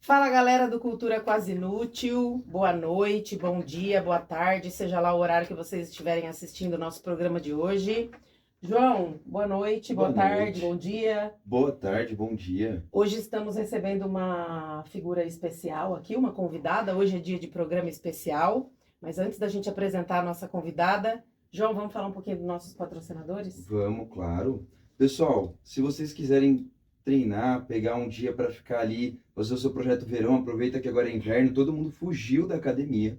Fala galera do Cultura Quase Inútil, boa noite, bom dia, boa tarde, seja lá o horário que vocês estiverem assistindo o nosso programa de hoje. João, boa noite, boa tarde, bom dia. Boa tarde, bom dia. Hoje estamos recebendo uma figura especial aqui, uma convidada. Hoje é dia de programa especial, mas antes da gente apresentar a nossa convidada, João, vamos falar um pouquinho dos nossos patrocinadores? Vamos, claro. Pessoal, se vocês quiserem treinar, pegar um dia para ficar ali, fazer o seu projeto verão, aproveita que agora é inverno, todo mundo fugiu da academia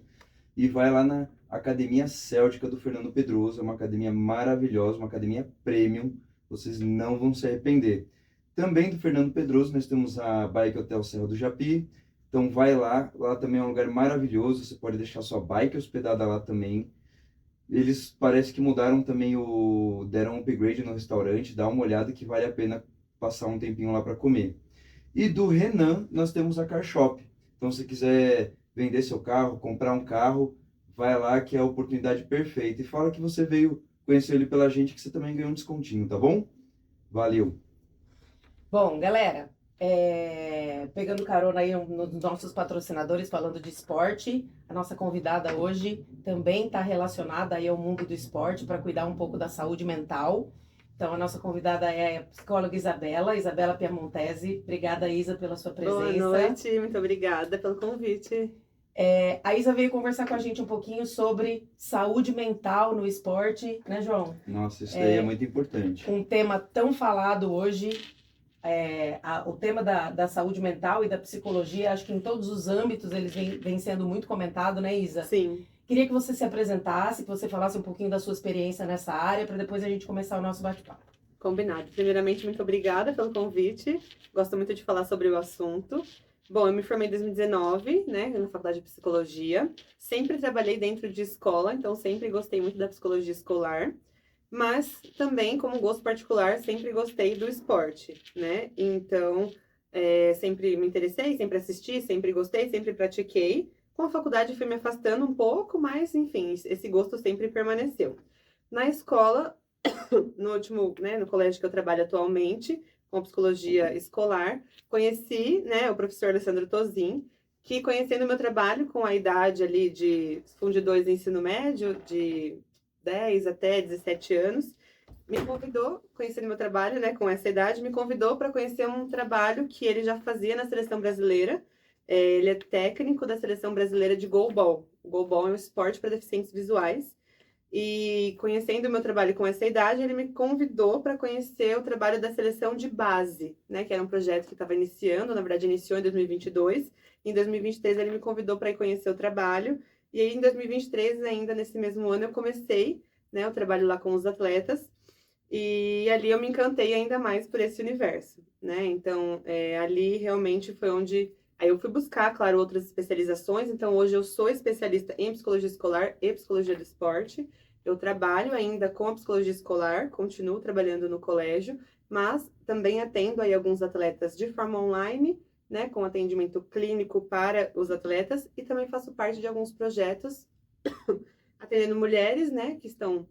e vai lá na Academia Céltica do Fernando Pedroso, é uma academia maravilhosa, uma academia premium, vocês não vão se arrepender. Também do Fernando Pedroso nós temos a Bike Hotel Serra do Japi, então vai lá, lá também é um lugar maravilhoso, você pode deixar sua bike hospedada lá também. Eles parece que mudaram também deram um upgrade no restaurante, dá uma olhada que vale a pena passar um tempinho lá para comer. E do Renan, nós temos a Car Shop. Então, se quiser vender seu carro, comprar um carro, vai lá que é a oportunidade perfeita. E fala que você veio conhecer ele pela gente, que você também ganhou um descontinho, tá bom? Valeu! Bom, galera, pegando carona aí nos nossos patrocinadores falando de esporte, a nossa convidada hoje também está relacionada aí ao mundo do esporte para cuidar um pouco da saúde mental. Então, a nossa convidada é a psicóloga Isabela Piamontesi. Obrigada, Isa, pela sua presença. Boa noite, muito obrigada pelo convite. A Isa veio conversar com a gente um pouquinho sobre saúde mental no esporte, né, João? Nossa, isso daí é muito importante. Um tema tão falado hoje. O tema da saúde mental e da psicologia, acho que em todos os âmbitos eles vem sendo muito comentado, né, Isa? Sim. Queria que você se apresentasse, que você falasse um pouquinho da sua experiência nessa área, para depois a gente começar o nosso bate-papo. Combinado. Primeiramente, muito obrigada pelo convite. Gosto muito de falar sobre o assunto. Bom, eu me formei em 2019, né, na faculdade de psicologia. Sempre trabalhei dentro de escola, então sempre gostei muito da psicologia escolar. Mas também, como gosto particular, sempre gostei do esporte, né? Então, sempre me interessei, sempre assisti, sempre gostei, sempre pratiquei. Com a faculdade fui me afastando um pouco, mas, enfim, esse gosto sempre permaneceu. Na escola, no último, né, no colégio que eu trabalho atualmente, com psicologia escolar, conheci, né, o professor Alessandro Tozin, que conhecendo o meu trabalho com a idade ali de fundidores de ensino médio, de 10 até 17 anos, me convidou, conhecendo meu trabalho, né, com essa idade, me convidou para conhecer um trabalho que ele já fazia na seleção brasileira. Ele é técnico da seleção brasileira de goalball. O goalball é um esporte para deficientes visuais. E conhecendo o meu trabalho com essa idade, ele me convidou para conhecer o trabalho da seleção de base, né, que era um projeto que estava iniciando, na verdade iniciou em 2022. Em 2023 ele me convidou para ir conhecer o trabalho. E aí, em 2023, ainda nesse mesmo ano, eu comecei, né, o trabalho lá com os atletas. E ali eu me encantei ainda mais por esse universo, né? Então, ali realmente foi onde... Aí eu fui buscar, claro, outras especializações. Então, hoje eu sou especialista em psicologia escolar e psicologia do esporte. Eu trabalho ainda com a psicologia escolar, continuo trabalhando no colégio, mas também atendo aí alguns atletas de forma online, né, com atendimento clínico para os atletas, e também faço parte de alguns projetos atendendo mulheres, né, que estão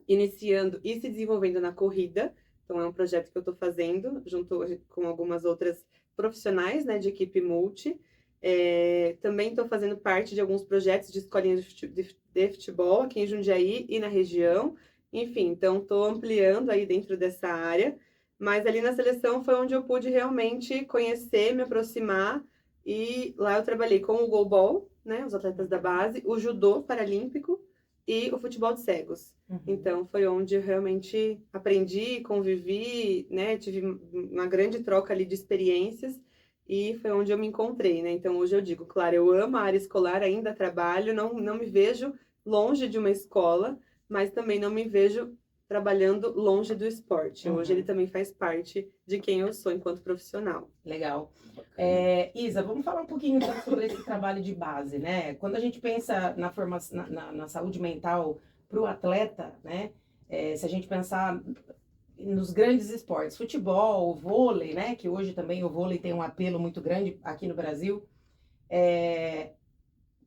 iniciando e se desenvolvendo na corrida. Então, é um projeto que eu estou fazendo junto com algumas outras profissionais, né, de equipe multi. Também estou fazendo parte de alguns projetos de escolinhas de futebol aqui em Jundiaí e na região. Enfim, então estou ampliando aí dentro dessa área. Mas ali na seleção foi onde eu pude realmente conhecer, me aproximar. E lá eu trabalhei com o goalball, né, os atletas da base, o judô paralímpico e o futebol de cegos. Então, foi onde eu realmente aprendi, convivi, né? Tive uma grande troca ali de experiências e foi onde eu me encontrei, né? Então, hoje eu digo, claro, eu amo a área escolar, ainda trabalho, não me vejo longe de uma escola, mas também não me vejo trabalhando longe do esporte. Hoje ele também faz parte de quem eu sou enquanto profissional. Legal. Isa, vamos falar um pouquinho então sobre esse trabalho de base, né? Quando a gente pensa na formação, na saúde mental para o atleta, né? Se a gente pensar nos grandes esportes, futebol, vôlei, né? Que hoje também o vôlei tem um apelo muito grande aqui no Brasil.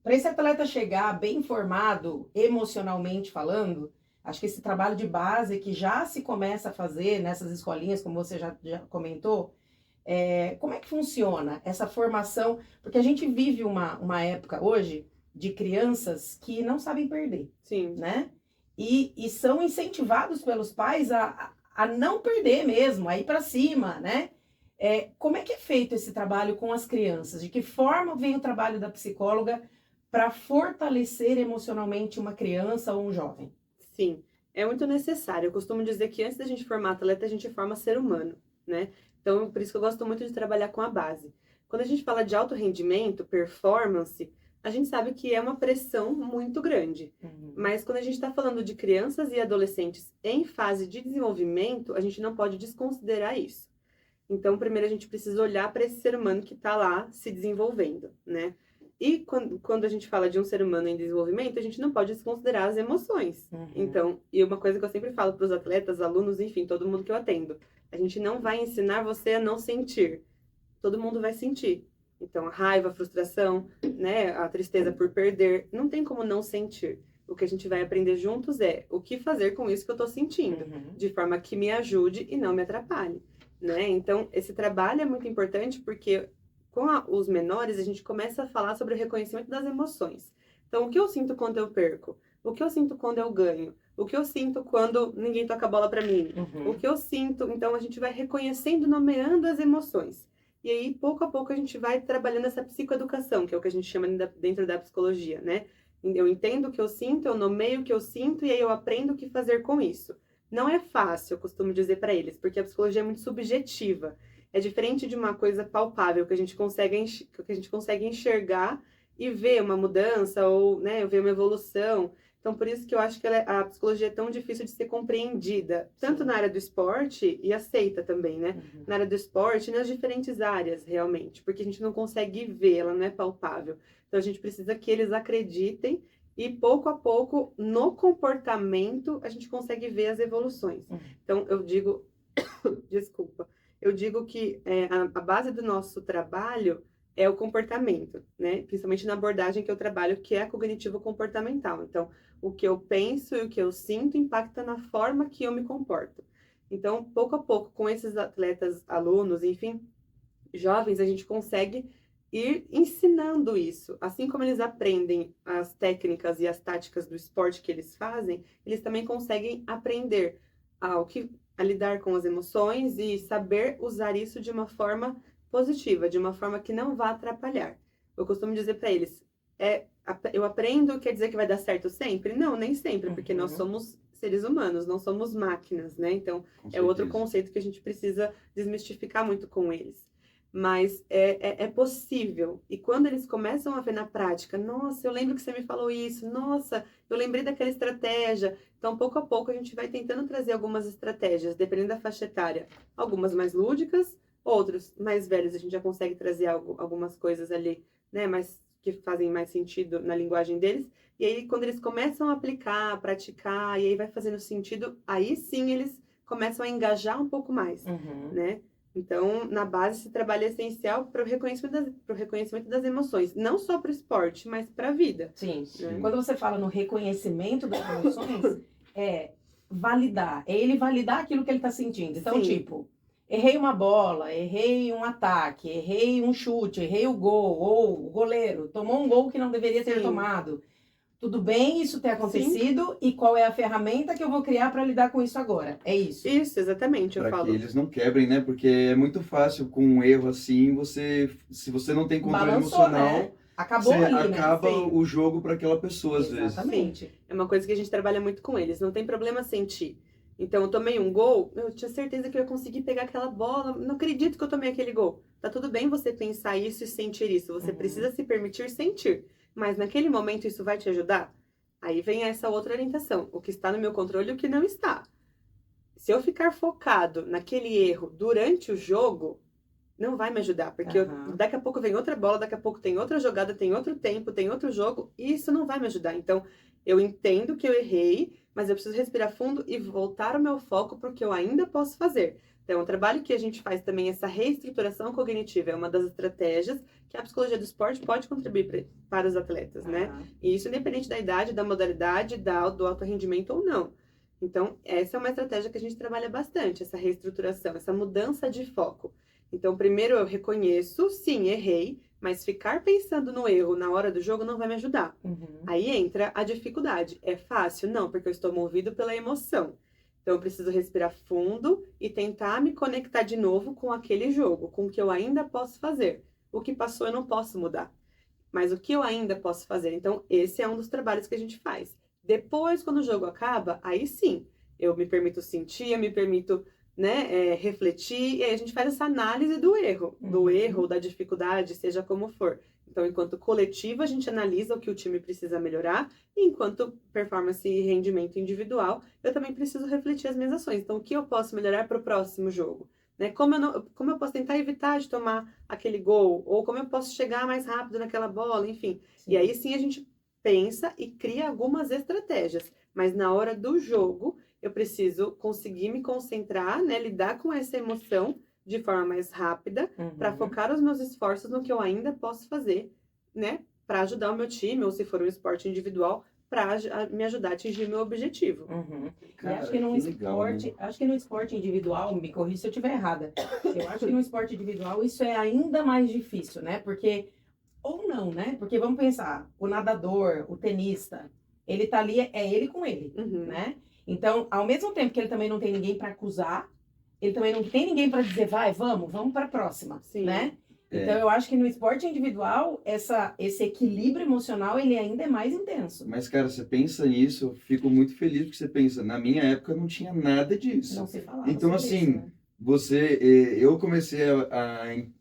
Para esse atleta chegar bem formado, emocionalmente falando, acho que esse trabalho de base que já se começa a fazer nessas escolinhas, como você já comentou, Como é que funciona essa formação? Porque a gente vive uma época hoje de crianças que não sabem perder, Sim. né? E são incentivados pelos pais a não perder mesmo, a ir para cima, né? Como é que é feito esse trabalho com as crianças? De que forma vem o trabalho da psicóloga para fortalecer emocionalmente uma criança ou um jovem? Sim, é muito necessário. Eu costumo dizer que antes da gente formar atleta, a gente forma ser humano, né? Então, por isso que eu gosto muito de trabalhar com a base. Quando a gente fala de alto rendimento, performance, a gente sabe que é uma pressão muito grande. Mas quando a gente está falando de crianças e adolescentes em fase de desenvolvimento, a gente não pode desconsiderar isso. Então, primeiro a gente precisa olhar para esse ser humano que está lá se desenvolvendo, né? E quando a gente fala de um ser humano em desenvolvimento, a gente não pode desconsiderar as emoções. Então, e uma coisa que eu sempre falo para os atletas, alunos, enfim, todo mundo que eu atendo, a gente não vai ensinar você a não sentir. Todo mundo vai sentir. Então, a raiva, a frustração, né, a tristeza por perder, não tem como não sentir. O que a gente vai aprender juntos é o que fazer com isso que eu estou sentindo, de forma que me ajude e não me atrapalhe, né? Então, esse trabalho é muito importante porque com os menores a gente começa a falar sobre o reconhecimento das emoções. Então, o que eu sinto quando eu perco? O que eu sinto quando eu ganho? O que eu sinto quando ninguém toca a bola para mim? O que eu sinto? Então, a gente vai reconhecendo, nomeando as emoções. E aí, pouco a pouco, a gente vai trabalhando essa psicoeducação, que é o que a gente chama dentro da psicologia, né? Eu entendo o que eu sinto, eu nomeio o que eu sinto e aí eu aprendo o que fazer com isso. Não é fácil, eu costumo dizer para eles, porque a psicologia é muito subjetiva. É diferente de uma coisa palpável que a gente consegue enxergar e ver uma mudança ou, né, ver uma evolução. Então, por isso que eu acho que a psicologia é tão difícil de ser compreendida, tanto na área do esporte e aceita também, né? Na área do esporte e nas diferentes áreas, realmente, porque a gente não consegue ver, ela não é palpável. Então, a gente precisa que eles acreditem e, pouco a pouco, no comportamento, a gente consegue ver as evoluções. Então, eu digo, desculpa, eu digo que a base do nosso trabalho é o comportamento, né? Principalmente na abordagem que eu trabalho, que é a cognitivo-comportamental. Então, o que eu penso e o que eu sinto impacta na forma que eu me comporto. Então, pouco a pouco, com esses atletas, alunos, enfim, jovens, a gente consegue ir ensinando isso. Assim como eles aprendem as técnicas e as táticas do esporte que eles fazem, eles também conseguem aprender a lidar com as emoções e saber usar isso de uma forma positiva, de uma forma que não vá atrapalhar. Eu costumo dizer para eles, eu aprendo, quer dizer que vai dar certo sempre? Não, nem sempre, porque nós somos seres humanos, não somos máquinas, né? Então, é outro conceito que a gente precisa desmistificar muito com eles. Mas é possível. E quando eles começam a ver na prática, nossa, eu lembro que você me falou isso, nossa, eu lembrei daquela estratégia. Então, pouco a pouco, a gente vai tentando trazer algumas estratégias, dependendo da faixa etária. Algumas mais lúdicas, outros mais velhos, a gente já consegue trazer algumas coisas ali, né, que fazem mais sentido na linguagem deles. E aí, quando eles começam a aplicar, a praticar, e aí vai fazendo sentido, aí sim eles começam a engajar um pouco mais, né? Então, na base, esse trabalho é essencial para o reconhecimento das emoções. Não só para o esporte, mas para a vida. Sim. Né? Quando você fala no reconhecimento das emoções, é validar. É ele validar aquilo que ele está sentindo. Então, tipo, errei uma bola, errei um ataque, errei um chute, errei o gol, ou o goleiro tomou um gol que não deveria ter tomado. Tudo bem isso ter acontecido e qual é a ferramenta que eu vou criar para lidar com isso agora? É isso. Isso, exatamente, eu falo. Para que eles não quebrem, né? Porque é muito fácil com um erro assim, se você não tem controle emocional, né? Acabou você ali, acaba né? o jogo para aquela pessoa, às vezes. Exatamente. É uma coisa que a gente trabalha muito com eles, não tem problema sentir. Então, eu tomei um gol, eu tinha certeza que eu ia conseguir pegar aquela bola, não acredito que eu tomei aquele gol. Tá tudo bem você pensar isso e sentir isso, você precisa se permitir sentir. Mas naquele momento isso vai te ajudar? Aí vem essa outra orientação, o que está no meu controle e o que não está. Se eu ficar focado naquele erro durante o jogo, não vai me ajudar, porque daqui a pouco vem outra bola, daqui a pouco tem outra jogada, tem outro tempo, tem outro jogo, e isso não vai me ajudar. Então, eu entendo que eu errei, mas eu preciso respirar fundo e voltar o meu foco para o que eu ainda posso fazer. Então, o trabalho que a gente faz também, essa reestruturação cognitiva, é uma das estratégias que a psicologia do esporte pode contribuir para os atletas, né? E isso independente da idade, da modalidade, do alto rendimento ou não. Então, essa é uma estratégia que a gente trabalha bastante, essa reestruturação, essa mudança de foco. Então, primeiro eu reconheço, sim, errei, mas ficar pensando no erro na hora do jogo não vai me ajudar. Uhum. Aí entra a dificuldade. É fácil? Não, porque eu estou movido pela emoção. Então, eu preciso respirar fundo e tentar me conectar de novo com aquele jogo, com o que eu ainda posso fazer. O que passou eu não posso mudar, mas o que eu ainda posso fazer? Então, esse é um dos trabalhos que a gente faz. Depois, quando o jogo acaba, aí sim, eu me permito sentir, eu me permito, né, refletir, e aí a gente faz essa análise do erro, da dificuldade, seja como for. Então, enquanto coletivo, a gente analisa o que o time precisa melhorar, e enquanto performance e rendimento individual, eu também preciso refletir as minhas ações. Então, o que eu posso melhorar para o próximo jogo? Né? Como eu posso tentar evitar de tomar aquele gol? Ou como eu posso chegar mais rápido naquela bola? Enfim. Sim. E aí sim a gente pensa e cria algumas estratégias. Mas na hora do jogo, eu preciso conseguir me concentrar, né? Lidar com essa emoção de forma mais rápida, para focar os meus esforços no que eu ainda posso fazer, né? Para ajudar o meu time, ou se for um esporte individual, para me ajudar a atingir o meu objetivo. Uhum. Cara, E acho que num que legal, né? esporte, acho que no esporte individual, me corrija se eu estiver errada. Eu acho que no esporte individual isso é ainda mais difícil, né? Porque ou não, né? Porque vamos pensar, o nadador, o tenista, ele tá ali, é ele com ele, Uhum. né? Então, ao mesmo tempo que ele também não tem ninguém para acusar, ele também não tem ninguém para dizer, vai, vamos para a próxima, Sim. né? É. Então, eu acho que no esporte individual, esse equilíbrio emocional, ele ainda é mais intenso. Mas, cara, você pensa nisso, eu fico muito feliz porque você pensa, na minha época não tinha nada disso. Não se falava Então, sobre assim, isso, né? eu comecei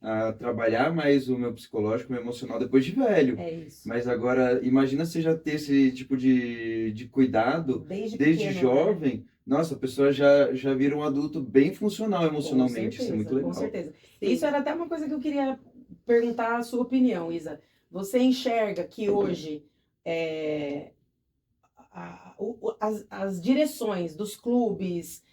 a trabalhar mais o meu psicológico, o meu emocional depois de velho. É isso. Mas agora, imagina você já ter esse tipo de cuidado Desde desde pequeno, né? jovem. Nossa, a pessoa já vira um adulto bem funcional emocionalmente. Isso é muito legal. Com certeza. Sim. Isso era até uma coisa que eu queria perguntar a sua opinião, Isa. Você enxerga que hoje as direções dos clubes,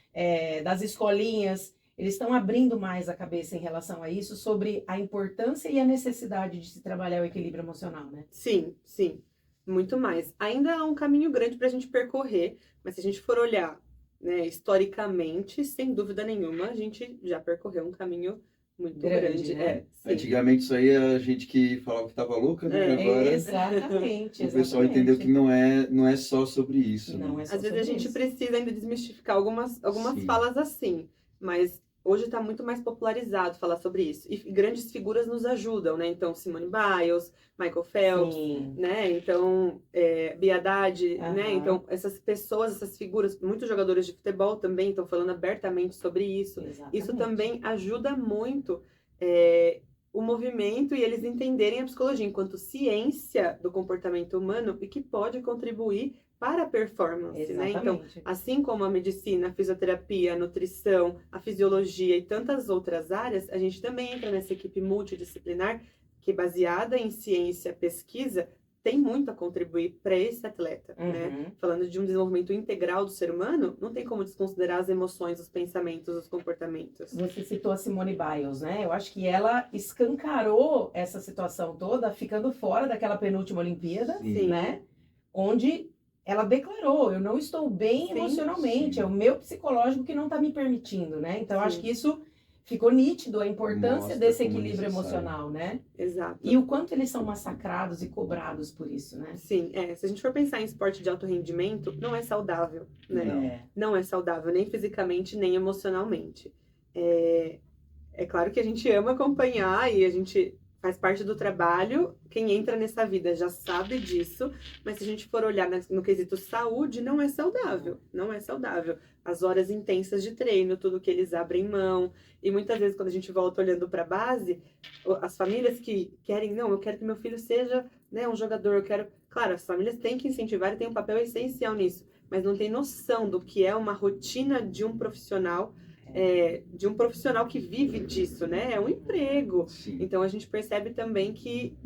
das escolinhas, eles estão abrindo mais a cabeça em relação a isso, sobre a importância e a necessidade de se trabalhar o equilíbrio emocional, né? Sim, sim. Muito mais. Ainda há um caminho grande para a gente percorrer, mas se a gente for olhar, né, historicamente, sem dúvida nenhuma, a gente já percorreu um caminho muito grande. né? Sim. Antigamente isso aí a gente que falava que estava louca, né? Agora Exatamente. o pessoal entendeu que não é só sobre isso, Não né? é só Às vezes a sobre gente isso. precisa ainda desmistificar algumas Sim. falas assim, mas hoje está muito mais popularizado falar sobre isso. E grandes figuras nos ajudam, né? Então, Simone Biles, Michael Phelps, Sim. né? Então, Bia Haddad, Aham. né? Então, essas pessoas, essas figuras, muitos jogadores de futebol também estão falando abertamente sobre isso. Exatamente. Isso também ajuda muito o movimento e eles entenderem a psicologia enquanto ciência do comportamento humano e que pode contribuir para a performance, né? Então, Exatamente. assim como a medicina, a fisioterapia, a nutrição, a fisiologia e tantas outras áreas, a gente também entra nessa equipe multidisciplinar que, baseada em ciência, pesquisa, tem muito a contribuir para esse atleta, né? Falando de um desenvolvimento integral do ser humano, não tem como desconsiderar as emoções, os pensamentos, os comportamentos. Você citou a Simone Biles, né? Eu acho que ela escancarou essa situação toda, ficando fora daquela penúltima Olimpíada, Sim. né? Onde ela declarou, eu não estou bem Sim. emocionalmente, Sim. é o meu psicológico que não está me permitindo, né? Então, eu Sim. acho que isso ficou nítido, a importância Mostra desse como é equilíbrio necessário. emocional, né? Exato. E o quanto eles são massacrados e cobrados por isso, né? Sim, se a gente for pensar em esporte de alto rendimento, não é saudável, né? Não é saudável, nem fisicamente, nem emocionalmente. É claro que a gente ama acompanhar e a gente faz parte do trabalho. Quem entra nessa vida já sabe disso, mas se a gente for olhar no quesito saúde, não é saudável. Não é saudável. As horas intensas de treino, tudo que eles abrem mão. E muitas vezes, quando a gente volta olhando para a base, as famílias que querem, não, eu quero que meu filho seja, né, um jogador, eu quero. Claro, as famílias têm que incentivar e têm um papel essencial nisso, mas não tem noção do que é uma rotina de um profissional. De um profissional que vive disso, né? É um emprego. Sim. Então a gente percebe também que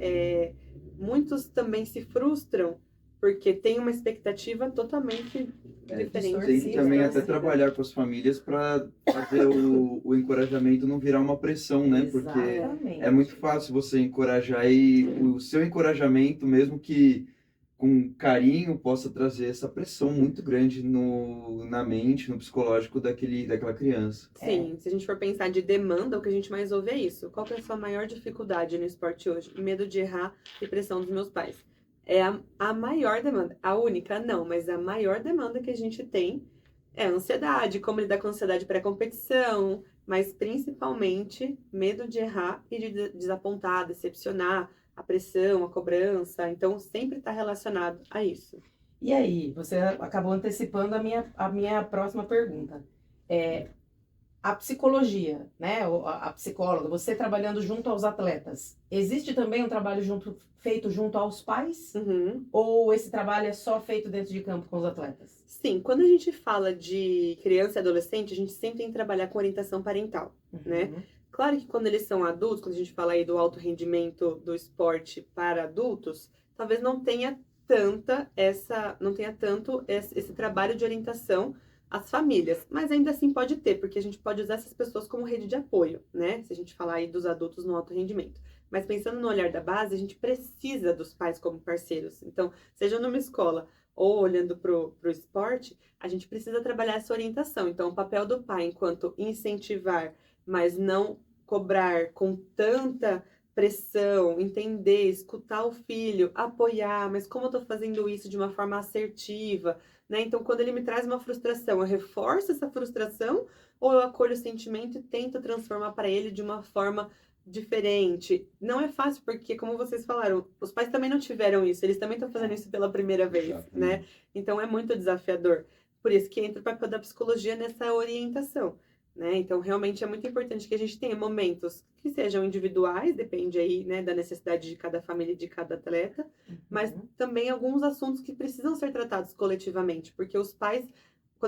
muitos também se frustram porque tem uma expectativa totalmente diferente. Tem que também até distorcida. trabalhar com as famílias para fazer o encorajamento não virar uma pressão, né? Porque Exatamente. é muito fácil você encorajar e o seu encorajamento, mesmo que com carinho, possa trazer essa pressão muito grande na mente, no psicológico daquela criança. Sim, se a gente for pensar de demanda, o que a gente mais ouve é isso. Qual que é a sua maior dificuldade no esporte hoje? Medo de errar e pressão dos meus pais. É a maior demanda. A única, não, mas a maior demanda que a gente tem é a ansiedade, como lidar com a ansiedade pré-competição, mas principalmente medo de errar e de desapontar, decepcionar, a pressão, a cobrança. Então, sempre está relacionado a isso. E aí, você acabou antecipando a minha próxima pergunta. A psicologia, né? A psicóloga, você trabalhando junto aos atletas, existe também um trabalho feito junto aos pais? Uhum. Ou esse trabalho é só feito dentro de campo com os atletas? Sim, quando a gente fala de criança e adolescente, a gente sempre tem que trabalhar com orientação parental, né? Claro que quando eles são adultos, quando a gente fala aí do alto rendimento do esporte para adultos, talvez não tenha tanto esse trabalho de orientação às famílias, mas ainda assim pode ter, porque a gente pode usar essas pessoas como rede de apoio, né? Se a gente falar aí dos adultos no alto rendimento. Mas pensando no olhar da base, a gente precisa dos pais como parceiros. Então, seja numa escola ou olhando pro esporte, a gente precisa trabalhar essa orientação. Então, o papel do pai enquanto incentivar, mas não cobrar com tanta pressão, entender, escutar o filho, apoiar, mas como eu tô fazendo isso de uma forma assertiva, né? Então, quando ele me traz uma frustração, eu reforço essa frustração ou eu acolho o sentimento e tento transformar para ele de uma forma diferente? Não é fácil porque, como vocês falaram, os pais também não tiveram isso, eles também estão fazendo isso pela primeira vez, né? Então, é muito desafiador. Por isso que entra o papel da psicologia nessa orientação. Né? Então, realmente é muito importante que a gente tenha momentos que sejam individuais, depende aí, né, da necessidade de cada família e de cada atleta, mas também alguns assuntos que precisam ser tratados coletivamente, porque os pais,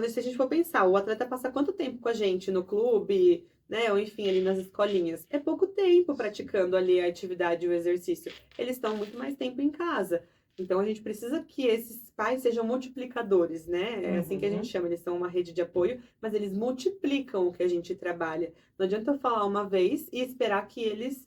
se a gente for pensar, o atleta passa quanto tempo com a gente no clube, né, ou enfim, ali nas escolinhas? É pouco tempo praticando ali a atividade e o exercício. Eles estão muito mais tempo em casa. Então, a gente precisa que esses pais sejam multiplicadores, né? É assim que a gente chama, eles são uma rede de apoio, mas eles multiplicam o que a gente trabalha. Não adianta eu falar uma vez e esperar que eles,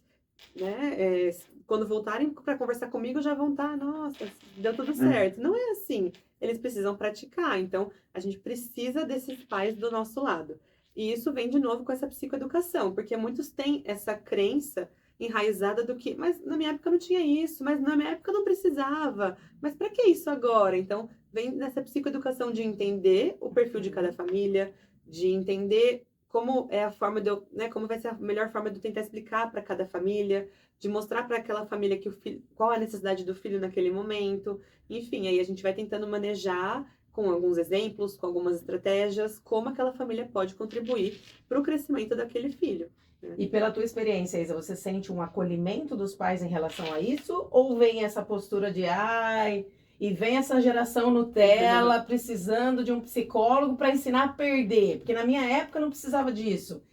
né, quando voltarem para conversar comigo, já vão estar, nossa, deu tudo certo. Não é assim. Eles precisam praticar. Então, a gente precisa desses pais do nosso lado. E isso vem de novo com essa psicoeducação, porque muitos têm essa crença enraizada do que, mas na minha época não tinha isso, mas na minha época não precisava, mas para que isso agora? Então, vem nessa psicoeducação de entender o perfil de cada família, de entender como é a forma de eu, né, como vai ser a melhor forma de eu tentar explicar para cada família, de mostrar para aquela família que qual é a necessidade do filho naquele momento. Enfim, aí a gente vai tentando manejar com alguns exemplos, com algumas estratégias, como aquela família pode contribuir para o crescimento daquele filho. E pela tua experiência, Isa, você sente um acolhimento dos pais em relação a isso? Ou vem essa postura de, ai, e vem essa geração Nutella precisando de um psicólogo para ensinar a perder? Porque na minha época não precisava disso.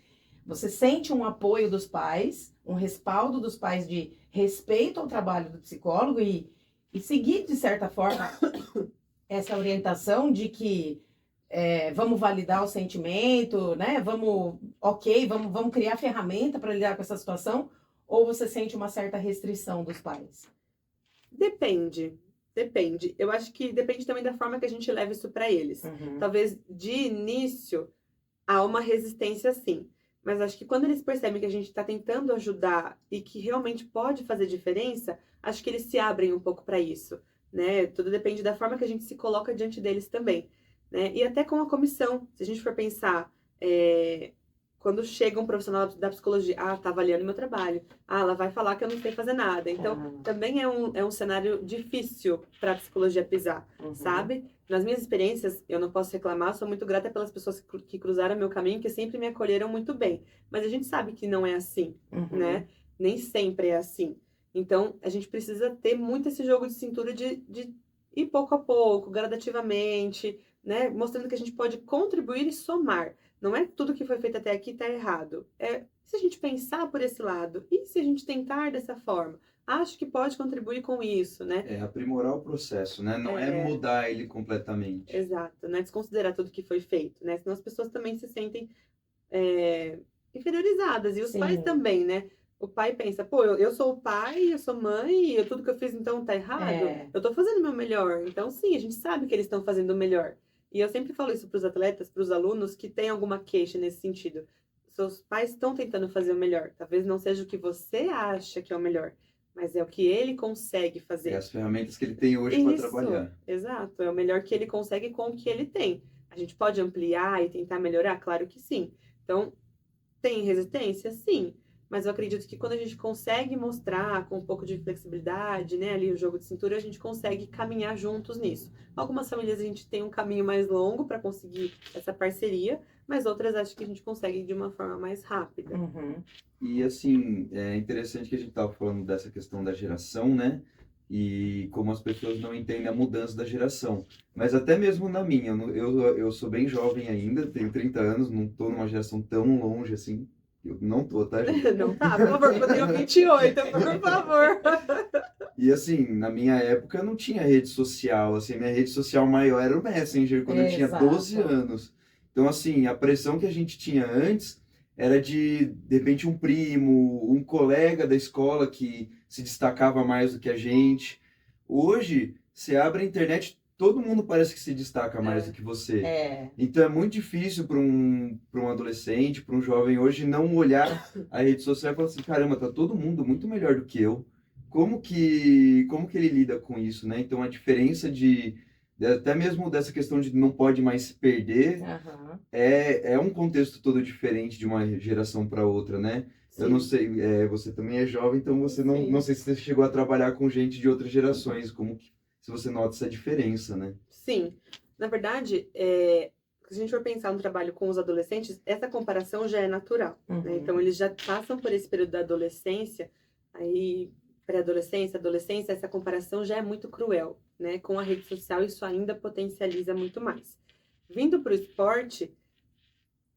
Você sente um apoio dos pais, um respaldo dos pais de respeito ao trabalho do psicólogo e seguir, de certa forma, essa orientação de que vamos validar o sentimento, né? Vamos criar ferramenta para lidar com essa situação? Ou você sente uma certa restrição dos pais? Depende. Eu acho que depende também da forma que a gente leva isso para eles. Talvez de início há uma resistência sim. Mas acho que quando eles percebem que a gente está tentando ajudar e que realmente pode fazer diferença, acho que eles se abrem um pouco para isso, né? Tudo depende da forma que a gente se coloca diante deles também. Né? E até com a comissão, se a gente for pensar, quando chega um profissional da psicologia, tá avaliando meu trabalho, ela vai falar que eu não sei fazer nada. Então, também é um cenário difícil para a psicologia pisar, sabe? Nas minhas experiências, eu não posso reclamar, sou muito grata pelas pessoas que cruzaram meu caminho, que sempre me acolheram muito bem. Mas a gente sabe que não é assim, né? Nem sempre é assim. Então, a gente precisa ter muito esse jogo de cintura de ir pouco a pouco, gradativamente, né? Mostrando que a gente pode contribuir e somar. Não é tudo que foi feito até aqui está errado. Se a gente pensar por esse lado, e se a gente tentar dessa forma? Acho que pode contribuir com isso, né? Aprimorar o processo, né? Não é mudar ele completamente. Exato, né? Desconsiderar tudo que foi feito, né? Senão as pessoas também se sentem inferiorizadas. E os pais também, né? O pai pensa, pô, eu sou o pai, eu sou mãe, tudo que eu fiz então tá errado. Eu tô fazendo o meu melhor. Então, sim, a gente sabe que eles estão fazendo o melhor. E eu sempre falo isso pros atletas, pros alunos que têm alguma queixa nesse sentido. Seus pais estão tentando fazer o melhor. Talvez não seja o que você acha que é o melhor, mas é o que ele consegue fazer. É as ferramentas que ele tem hoje para Isso, trabalhar. exato. É o melhor que ele consegue com o que ele tem. A gente pode ampliar e tentar melhorar? Claro que sim. Então, tem resistência? Sim. Mas eu acredito que quando a gente consegue mostrar com um pouco de flexibilidade, né, ali o jogo de cintura, a gente consegue caminhar juntos nisso. Algumas famílias a gente tem um caminho mais longo para conseguir essa parceria, mas outras acho que a gente consegue de uma forma mais rápida. Uhum. E assim, é interessante que a gente estava falando dessa questão da geração, né? E como as pessoas não entendem a mudança da geração. Mas até mesmo na minha, eu sou bem jovem ainda, tenho 30 anos, não estou numa geração tão longe assim. Eu não tô, tá, gente? Não tá? Por favor, eu tenho 28, por favor. E assim, na minha época não tinha rede social, assim, minha rede social maior era o Messenger, quando eu tinha Exato. 12 anos. Então, assim, a pressão que a gente tinha antes era de repente, um primo, um colega da escola que se destacava mais do que a gente. Hoje, você abre a internet, todo mundo parece que se destaca mais do que você. É. Então, é muito difícil para um adolescente, para um jovem hoje, não olhar a rede social e falar assim, caramba, tá todo mundo muito melhor do que eu. Como que ele lida com isso, né? Então, a diferença até mesmo dessa questão de não pode mais se perder, Aham. é um contexto todo diferente de uma geração para outra, né? Eu não sei, você também é jovem, então você Sim. não sei se você chegou a trabalhar com gente de outras gerações, se você nota essa diferença, né? Sim. Na verdade, se a gente for pensar no trabalho com os adolescentes, essa comparação já é natural, né? Uhum. Então, eles já passam por esse período da adolescência, aí pré-adolescência, adolescência, essa comparação já é muito cruel, né? Com a rede social, isso ainda potencializa muito mais. Vindo para o esporte,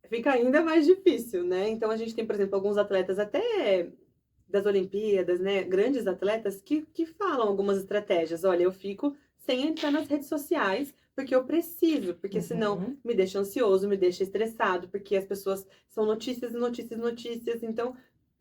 fica ainda mais difícil, né? Então, a gente tem, por exemplo, alguns atletas até das Olimpíadas, né? Grandes atletas que falam algumas estratégias. Olha, eu fico sem entrar nas redes sociais porque eu preciso, porque senão Uhum. me deixa ansioso, me deixa estressado, porque as pessoas são notícias, notícias, notícias. Então,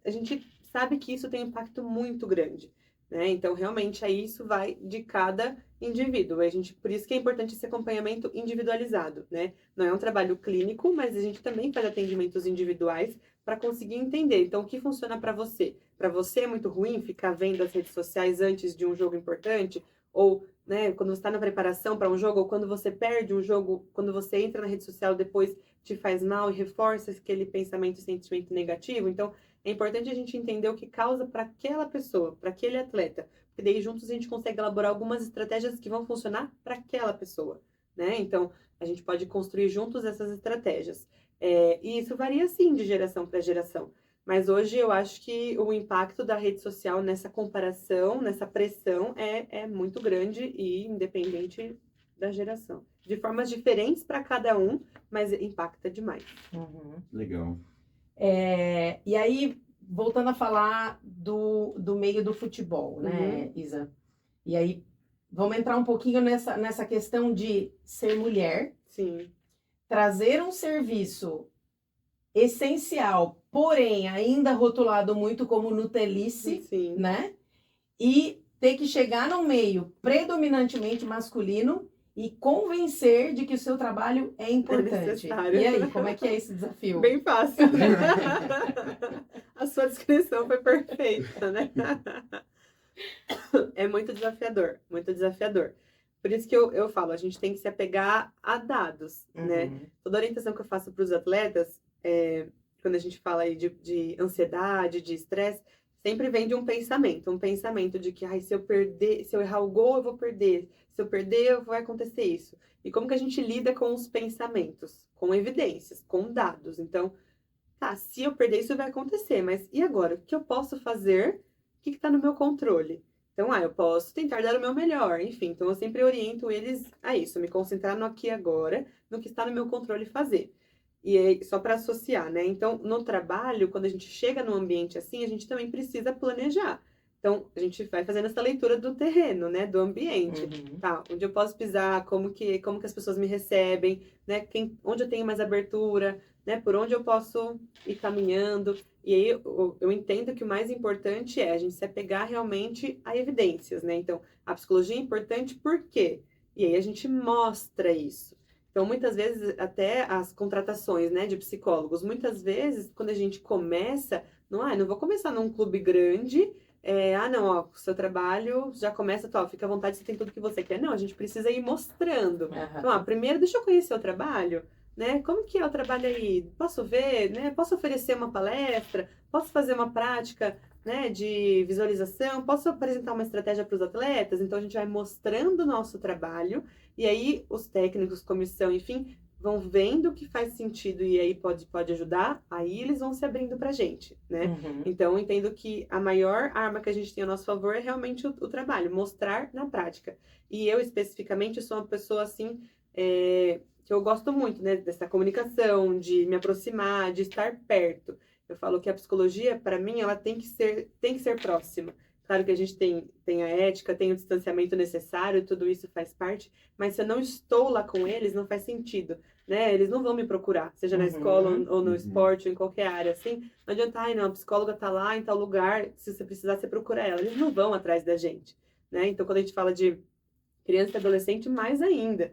a gente sabe que isso tem um impacto muito grande, né? Então, realmente, aí isso vai de cada indivíduo. Por isso que é importante esse acompanhamento individualizado, né? Não é um trabalho clínico, mas a gente também faz atendimentos individuais para conseguir entender. Então, o que funciona para você? Para você é muito ruim ficar vendo as redes sociais antes de um jogo importante? Ou, né, quando você está na preparação para um jogo, ou quando você perde um jogo, quando você entra na rede social, depois te faz mal e reforça aquele pensamento e sentimento negativo? Então, é importante a gente entender o que causa para aquela pessoa, para aquele atleta. Porque daí juntos a gente consegue elaborar algumas estratégias que vão funcionar para aquela pessoa, né? Então, a gente pode construir juntos essas estratégias. E isso varia, sim, de geração para geração. Mas hoje eu acho que o impacto da rede social nessa comparação, nessa pressão, é muito grande e independente da geração. De formas diferentes para cada um, mas impacta demais. Uhum. Legal. E aí, voltando a falar do meio do futebol, né, Isa? E aí, vamos entrar um pouquinho nessa questão de ser mulher, Sim. trazer um serviço essencial, porém ainda rotulado muito como nutelice, Sim. né? E ter que chegar num meio predominantemente masculino e convencer de que o seu trabalho é importante. necessário. E aí, como é que é esse desafio? Bem fácil. A sua descrição foi perfeita, né? É muito desafiador, muito desafiador. Por isso que eu falo, a gente tem que se apegar a dados, né? Uhum. Toda orientação que eu faço para os atletas, quando a gente fala aí de ansiedade, de estresse, sempre vem de um pensamento de que, se eu perder, se eu errar o gol, eu vou perder. Se eu perder, vai acontecer isso. E como que a gente lida com os pensamentos? Com evidências, com dados. Então, tá, se eu perder, isso vai acontecer, mas e agora? O que eu posso fazer? O que está no meu controle? Então, eu posso tentar dar o meu melhor, enfim. Então, eu sempre oriento eles a isso, me concentrar no aqui e agora, no que está no meu controle fazer. E aí, só para associar, né? Então, no trabalho, quando a gente chega num ambiente assim, a gente também precisa planejar. Então, a gente vai fazendo essa leitura do terreno, né? Do ambiente. Uhum. Tá, onde eu posso pisar, como que as pessoas me recebem, né? Onde eu tenho mais abertura, né? Por onde eu posso ir caminhando. E aí eu entendo que o mais importante é a gente se apegar realmente a evidências, né? Então, a psicologia é importante por quê? E aí a gente mostra isso. Então, muitas vezes, até as contratações, né, de psicólogos, muitas vezes, quando a gente começa, não vou começar num clube grande, não, ó, o seu trabalho já começa, fica à vontade, você tem tudo que você quer. Não, a gente precisa ir mostrando. Então, primeiro deixa eu conhecer o trabalho, né? Como que é o trabalho aí? Posso ver, né? Posso oferecer uma palestra? Posso fazer uma prática, né, de visualização? Posso apresentar uma estratégia para os atletas? Então, a gente vai mostrando o nosso trabalho e aí os técnicos, comissão, enfim, vão vendo que faz sentido e aí pode ajudar, aí eles vão se abrindo pra gente, né? Uhum. Então, eu entendo que a maior arma que a gente tem a nosso favor é realmente o trabalho, mostrar na prática. E eu, especificamente, sou uma pessoa, assim, que eu gosto muito, né, dessa comunicação, de me aproximar, de estar perto. Eu falo que a psicologia, para mim, ela tem que ser próxima. Claro que a gente tem a ética, tem o distanciamento necessário, tudo isso faz parte, mas se eu não estou lá com eles, não faz sentido, né? Eles não vão me procurar, seja na escola ou no esporte, ou em qualquer área, assim. Não adianta, não, a psicóloga tá lá em tal lugar, se você precisar, você procura ela. Eles não vão atrás da gente, né? Então, quando a gente fala de criança e adolescente, mais ainda.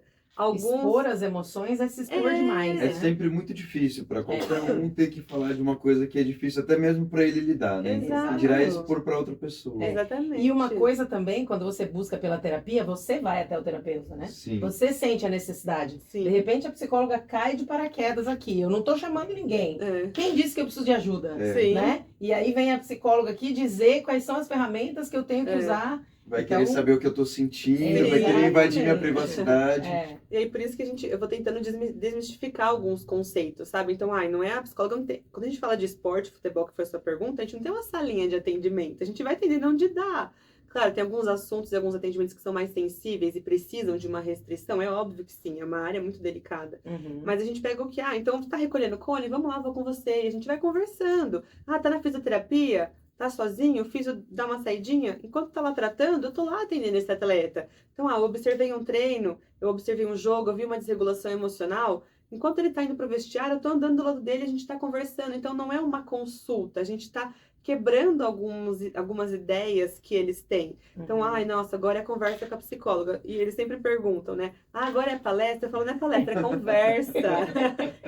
Expor as emoções é se expor demais, É né? sempre muito difícil para qualquer um ter que falar de uma coisa que é difícil até mesmo para ele lidar, né? Exato. E dirá expor para outra pessoa. Exatamente. E uma coisa também, quando você busca pela terapia, você vai até o terapeuta, né? Sim. Você sente a necessidade. Sim. De repente a psicóloga cai de paraquedas aqui. Eu não tô chamando ninguém. Quem disse que eu preciso de ajuda? Sim. Né? E aí vem a psicóloga aqui dizer quais são as ferramentas que eu tenho que usar. Vai querer saber o que eu tô sentindo, vai querer invadir minha privacidade. E aí, por isso que eu vou tentando desmistificar alguns conceitos, sabe? Então, não é a psicóloga, não tem... Quando a gente fala de esporte, futebol, que foi a sua pergunta, a gente não tem uma salinha de atendimento, a gente vai atender onde dá. Claro, tem alguns assuntos e alguns atendimentos que são mais sensíveis e precisam de uma restrição, é óbvio que sim, é uma área muito delicada. Mas a gente pega o que, então tá recolhendo cone, vamos lá, vou com você, e a gente vai conversando. Tá na fisioterapia? Tá sozinho, dar uma saidinha, enquanto tá lá tratando, eu tô lá atendendo esse atleta. Então, eu observei um treino, eu observei um jogo, eu vi uma desregulação emocional, enquanto ele tá indo pro vestiário, eu tô andando do lado dele, a gente tá conversando. Então, não é uma consulta, a gente tá quebrando algumas ideias que eles têm. Então, nossa, agora é conversa com a psicóloga. E eles sempre perguntam, né? Agora é palestra? Eu falo, não é palestra, é conversa.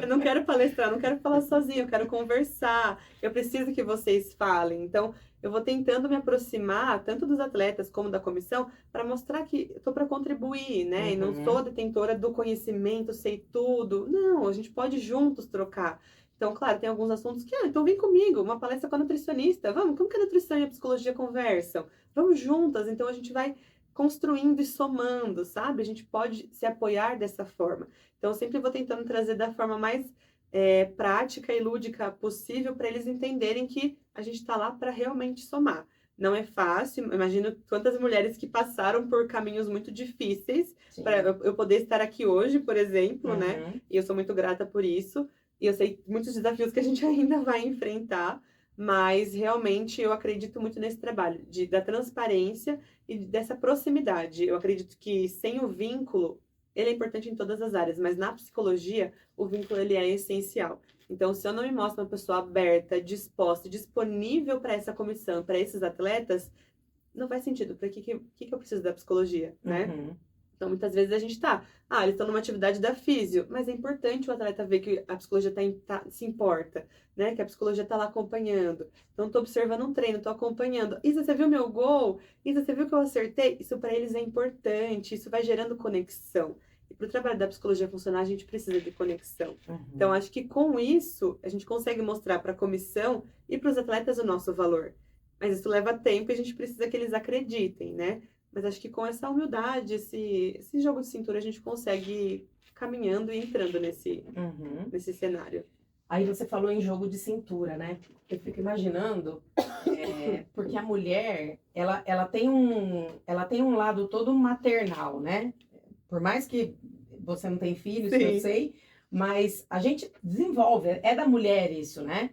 Eu não quero palestrar, não quero falar sozinha, eu quero conversar. Eu preciso que vocês falem. Então, eu vou tentando me aproximar, tanto dos atletas como da comissão, para mostrar que eu tô para contribuir, né? E não sou a detentora do conhecimento, sei tudo. Não, a gente pode juntos trocar. Então, claro, tem alguns assuntos que, então vem comigo, uma palestra com a nutricionista. Vamos, como que a nutrição e a psicologia conversam? Vamos juntas, então a gente vai construindo e somando, sabe? A gente pode se apoiar dessa forma. Então, eu sempre vou tentando trazer da forma mais prática e lúdica possível para eles entenderem que a gente está lá para realmente somar. Não é fácil, imagino quantas mulheres que passaram por caminhos muito difíceis para eu poder estar aqui hoje, por exemplo, né? E eu sou muito grata por isso. E eu sei muitos desafios que a gente ainda vai enfrentar, mas realmente eu acredito muito nesse trabalho da transparência e dessa proximidade. Eu acredito que sem o vínculo, ele é importante em todas as áreas, mas na psicologia, o vínculo ele é essencial. Então, se eu não me mostro uma pessoa aberta, disposta, disponível para essa comissão, para esses atletas, não faz sentido. Para que eu preciso da psicologia, né? Então, muitas vezes a gente eles estão numa atividade da físio, mas é importante o atleta ver que a psicologia se importa, né? Que a psicologia está lá acompanhando. Então, estou observando um treino, estou acompanhando. Isa, você viu meu gol? Isa, você viu que eu acertei? Isso para eles é importante, isso vai gerando conexão. E para o trabalho da psicologia funcionar, a gente precisa de conexão. Então, acho que com isso, a gente consegue mostrar para a comissão e para os atletas o nosso valor. Mas isso leva tempo e a gente precisa que eles acreditem, né? Mas acho que com essa humildade, esse jogo de cintura, a gente consegue ir caminhando e entrando nesse cenário. Aí você falou em jogo de cintura, né? Eu fico imaginando, porque a mulher, ela tem um lado todo maternal, né? Por mais que você não tem filhos, que eu sei, mas a gente desenvolve, é da mulher isso, né?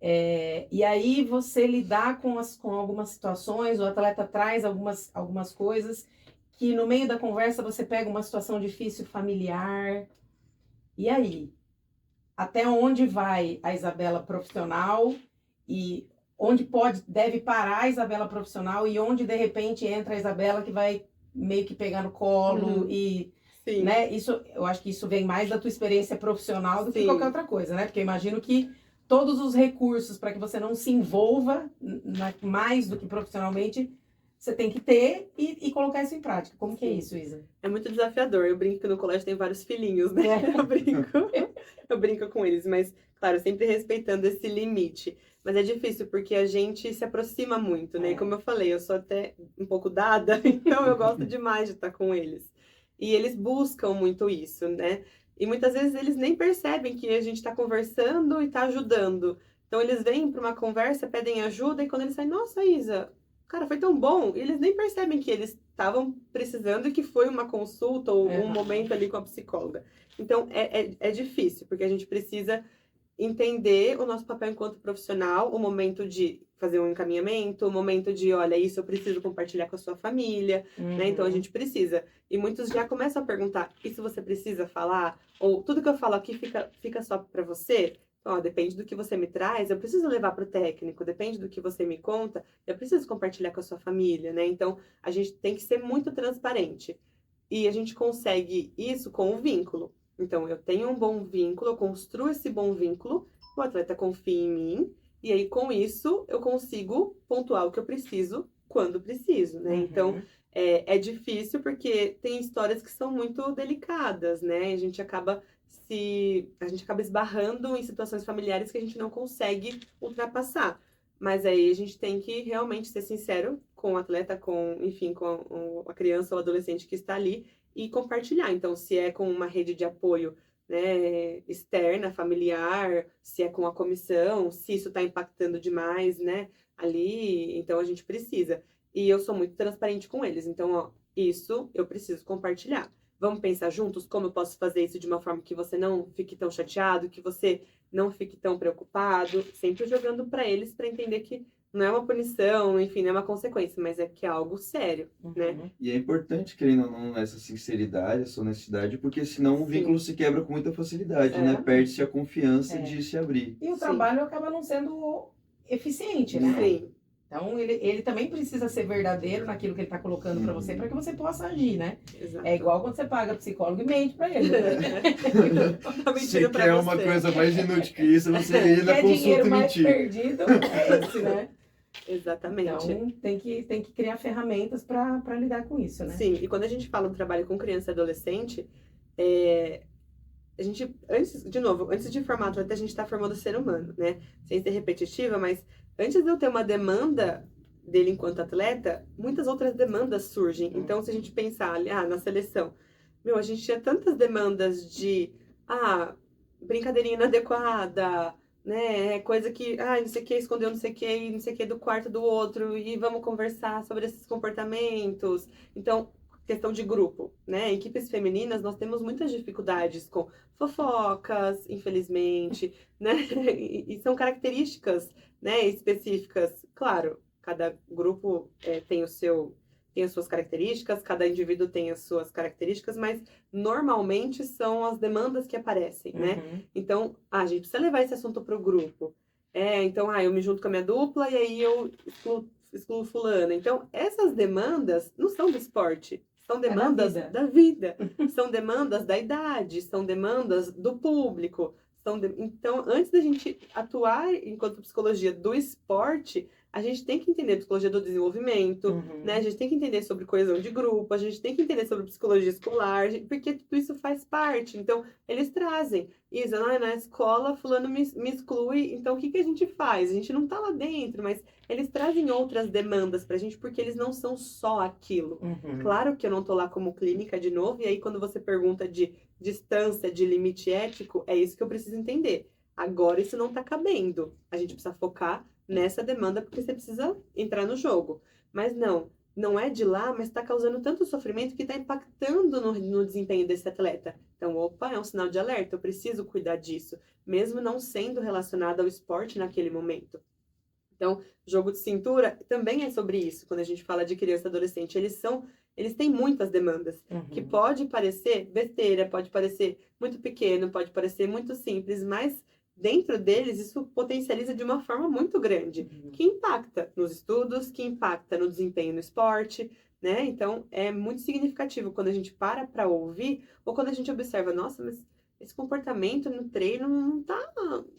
E aí você lidar com algumas situações, o atleta traz algumas coisas que no meio da conversa você pega uma situação difícil familiar. E aí? até onde vai a Isabela profissional e onde deve parar a Isabela profissional e onde de repente entra a Isabela que vai meio que pegar no colo e, Sim. né? Isso, eu acho que isso vem mais da tua experiência profissional do que Sim. qualquer outra coisa, né? Porque eu imagino que todos os recursos para que você não se envolva mais do que profissionalmente, você tem que ter e colocar isso em prática. Como que é isso, Isa? É muito desafiador. Eu brinco que no colégio tem vários filhinhos, né? Eu brinco com eles, mas, claro, sempre respeitando esse limite. Mas é difícil porque a gente se aproxima muito, né? E como eu falei, eu sou até um pouco dada, então eu gosto demais de estar com eles. E eles buscam muito isso, né? E muitas vezes eles nem percebem que a gente está conversando e está ajudando. Então eles vêm para uma conversa, pedem ajuda, e quando eles saem, nossa, Isa, cara, foi tão bom. E eles nem percebem que eles estavam precisando e que foi uma consulta ou um momento ali com a psicóloga. Então é difícil, porque a gente precisa entender o nosso papel enquanto profissional, o momento de fazer um encaminhamento, o momento de, olha, isso eu preciso compartilhar com a sua família, né? Então a gente precisa. E muitos já começam a perguntar, isso você precisa falar? Ou tudo que eu falo aqui fica só para você? Ó, depende do que você me traz, eu preciso levar para o técnico, depende do que você me conta, eu preciso compartilhar com a sua família, né? Então a gente tem que ser muito transparente. E a gente consegue isso com o vínculo. Então, eu tenho um bom vínculo, eu construo esse bom vínculo, o atleta confia em mim, e aí com isso eu consigo pontuar o que eu preciso quando preciso, né? Então, é difícil porque tem histórias que são muito delicadas, né? A gente acaba esbarrando em situações familiares que a gente não consegue ultrapassar. Mas aí a gente tem que realmente ser sincero com o atleta, enfim, com a criança ou adolescente que está ali e compartilhar. Então, se é com uma rede de apoio, né, externa, familiar, se é com a comissão, se isso está impactando demais, né, ali, então a gente precisa. E eu sou muito transparente com eles. Então, ó, isso eu preciso compartilhar. Vamos pensar juntos como eu posso fazer isso de uma forma que você não fique tão chateado, que você não fique tão preocupado, sempre jogando para eles para entender que não é uma punição, enfim, não é uma consequência, mas é que é algo sério, né? E é importante, querendo ou não, essa sinceridade, essa honestidade, porque senão o vínculo se quebra com muita facilidade, né? Perde-se a confiança de se abrir. E o trabalho acaba não sendo eficiente, né? Sim. Então, ele também precisa ser verdadeiro naquilo que ele está colocando para você, para que você possa agir, né? Exato. É igual quando você paga psicólogo e mente para ele. Né? Se quer uma coisa mais inútil que isso, você ir na consulta dinheiro e mais mentir. perdido é esse, né? Exatamente. Então, tem que criar ferramentas para lidar com isso, né? Sim, e quando a gente fala do trabalho com criança e adolescente, a gente, antes de formar atleta, a gente está formando ser humano, né? Sem ser repetitiva, mas antes de eu ter uma demanda dele enquanto atleta, muitas outras demandas surgem. Então, se a gente pensar ali, na seleção, a gente tinha tantas demandas de, brincadeirinha inadequada, né? Coisa que, não sei o que, escondeu não sei o que, e não sei o que do quarto do outro, e vamos conversar sobre esses comportamentos. Então, questão de grupo, né? Equipes femininas, nós temos muitas dificuldades com fofocas, infelizmente, né? E são características, né, específicas. Claro, cada grupo tem as suas características, cada indivíduo tem as suas características, mas normalmente são as demandas que aparecem, né? Então, a gente precisa levar esse assunto para o grupo. Então, eu me junto com a minha dupla e aí eu excluo fulana. Então, essas demandas não são do esporte, são demandas da vida. São demandas da idade, são demandas do público. Então, antes da gente atuar enquanto psicologia do esporte, a gente tem que entender psicologia do desenvolvimento, né? A gente tem que entender sobre coesão de grupo, a gente tem que entender sobre psicologia escolar, porque tudo isso faz parte. Então, eles trazem. Isa, na escola, fulano me exclui, então o que a gente faz? A gente não tá lá dentro, mas eles trazem outras demandas pra gente, porque eles não são só aquilo. Claro que eu não tô lá como clínica de novo, e aí quando você pergunta de distância, de limite ético, é isso que eu preciso entender. Agora isso não tá cabendo. A gente precisa focar nessa demanda, porque você precisa entrar no jogo. Mas não é de lá, mas está causando tanto sofrimento que está impactando no desempenho desse atleta. Então, é um sinal de alerta, eu preciso cuidar disso, mesmo não sendo relacionado ao esporte naquele momento. Então, jogo de cintura também é sobre isso, quando a gente fala de criança e adolescente. Eles são eles têm muitas demandas. Que pode parecer besteira, pode parecer muito pequeno, pode parecer muito simples, mas dentro deles isso potencializa de uma forma muito grande, que impacta nos estudos, que impacta no desempenho no esporte, né? Então é muito significativo quando a gente para ouvir, ou quando a gente observa, nossa, mas esse comportamento no treino não tá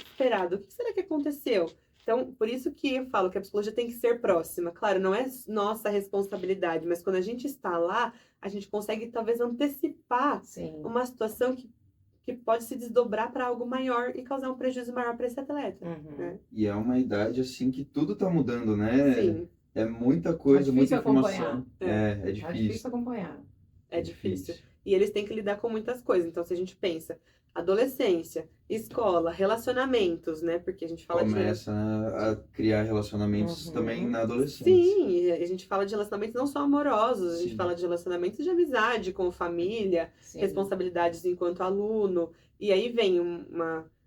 esperado, o que será que aconteceu? Então, por isso que eu falo que a psicologia tem que ser próxima. Claro, não é nossa responsabilidade, mas quando a gente está lá, a gente consegue talvez antecipar Sim. uma situação que pode se desdobrar para algo maior e causar um prejuízo maior para esse atleta. Né? E é uma idade assim que tudo tá mudando, né? Sim. É muita coisa, muita difícil informação. acompanhar. É É difícil. difícil acompanhar. É difícil. E eles têm que lidar com muitas coisas. Então, se a gente pensa adolescência, escola, relacionamentos, né? Porque a gente fala Começa a criar relacionamentos também na adolescência. Sim, a gente fala de relacionamentos não só amorosos, a gente Sim. fala de relacionamentos de amizade com família, Sim. responsabilidades enquanto aluno. E aí vem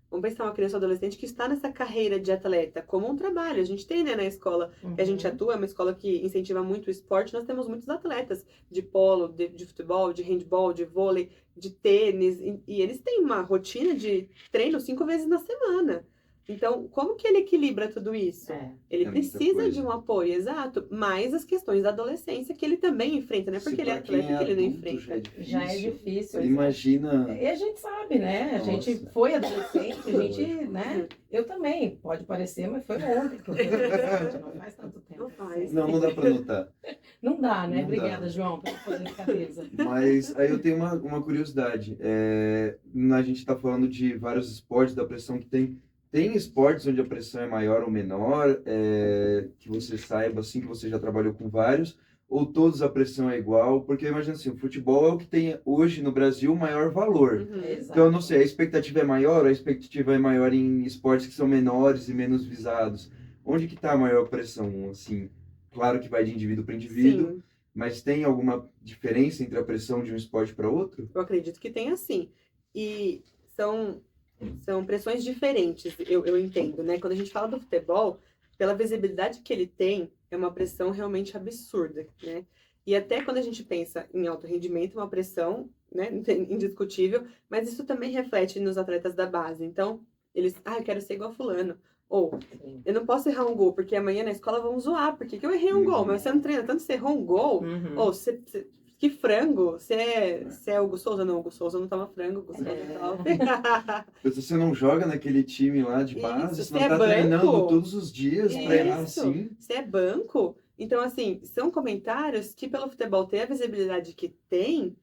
vamos pensar uma criança ou adolescente que está nessa carreira de atleta como um trabalho. A gente tem, né, na escola que a gente atua, é uma escola que incentiva muito o esporte, nós temos muitos atletas de polo, de futebol, de handball, de vôlei, de tênis, e eles têm uma rotina de treino 5 vezes na semana. Então, como que ele equilibra tudo isso? Ele muita precisa coisa. de um apoio, exato, mas as questões da adolescência que ele também enfrenta, não é porque ele é atleta que ele não enfrenta. Já é difícil. Imagina. E a gente sabe, né? A gente Nossa. foi adolescente, a gente, né? Eu também, pode parecer, mas foi ontem que eu fui adolescente, não faz tanto tempo. Não faz. Não dá pra notar. Não dá, né? Não Obrigada, dá. João, pela sua delicadeza. Mas aí eu tenho uma curiosidade. A gente tá falando de vários esportes, da pressão que tem. Tem esportes onde a pressão é maior ou menor, que você saiba, assim, que você já trabalhou com vários, ou todos a pressão é igual? Porque imagina assim, o futebol é o que tem hoje no Brasil o maior valor. Então eu não sei, a expectativa é maior ou a expectativa é maior em esportes que são menores e menos visados? Onde que está a maior pressão, assim? Claro que vai de indivíduo para indivíduo, Sim, mas tem alguma diferença entre a pressão de um esporte para outro? eu acredito que tenha sim. E são pressões diferentes, eu entendo, né? Quando a gente fala do futebol, pela visibilidade que ele tem, é uma pressão realmente absurda, né? E até quando a gente pensa em alto rendimento, uma pressão, né, indiscutível, mas isso também reflete nos atletas da base. Então, eles, eu quero ser igual a fulano. Ou, eu não posso errar um gol, porque amanhã na escola vão zoar, porque que eu errei um gol, mas você não treina tanto, você errou um gol, ou que frango, você é Hugo Souza? Não, Hugo Souza não toma frango, Hugo Souza toma. Você não joga naquele time lá de base, Isso, você não você é tá banco. treinando todos os dias pra errar Isso. assim. Você é banco. Então, assim, são comentários que pelo futebol ter a visibilidade que tem,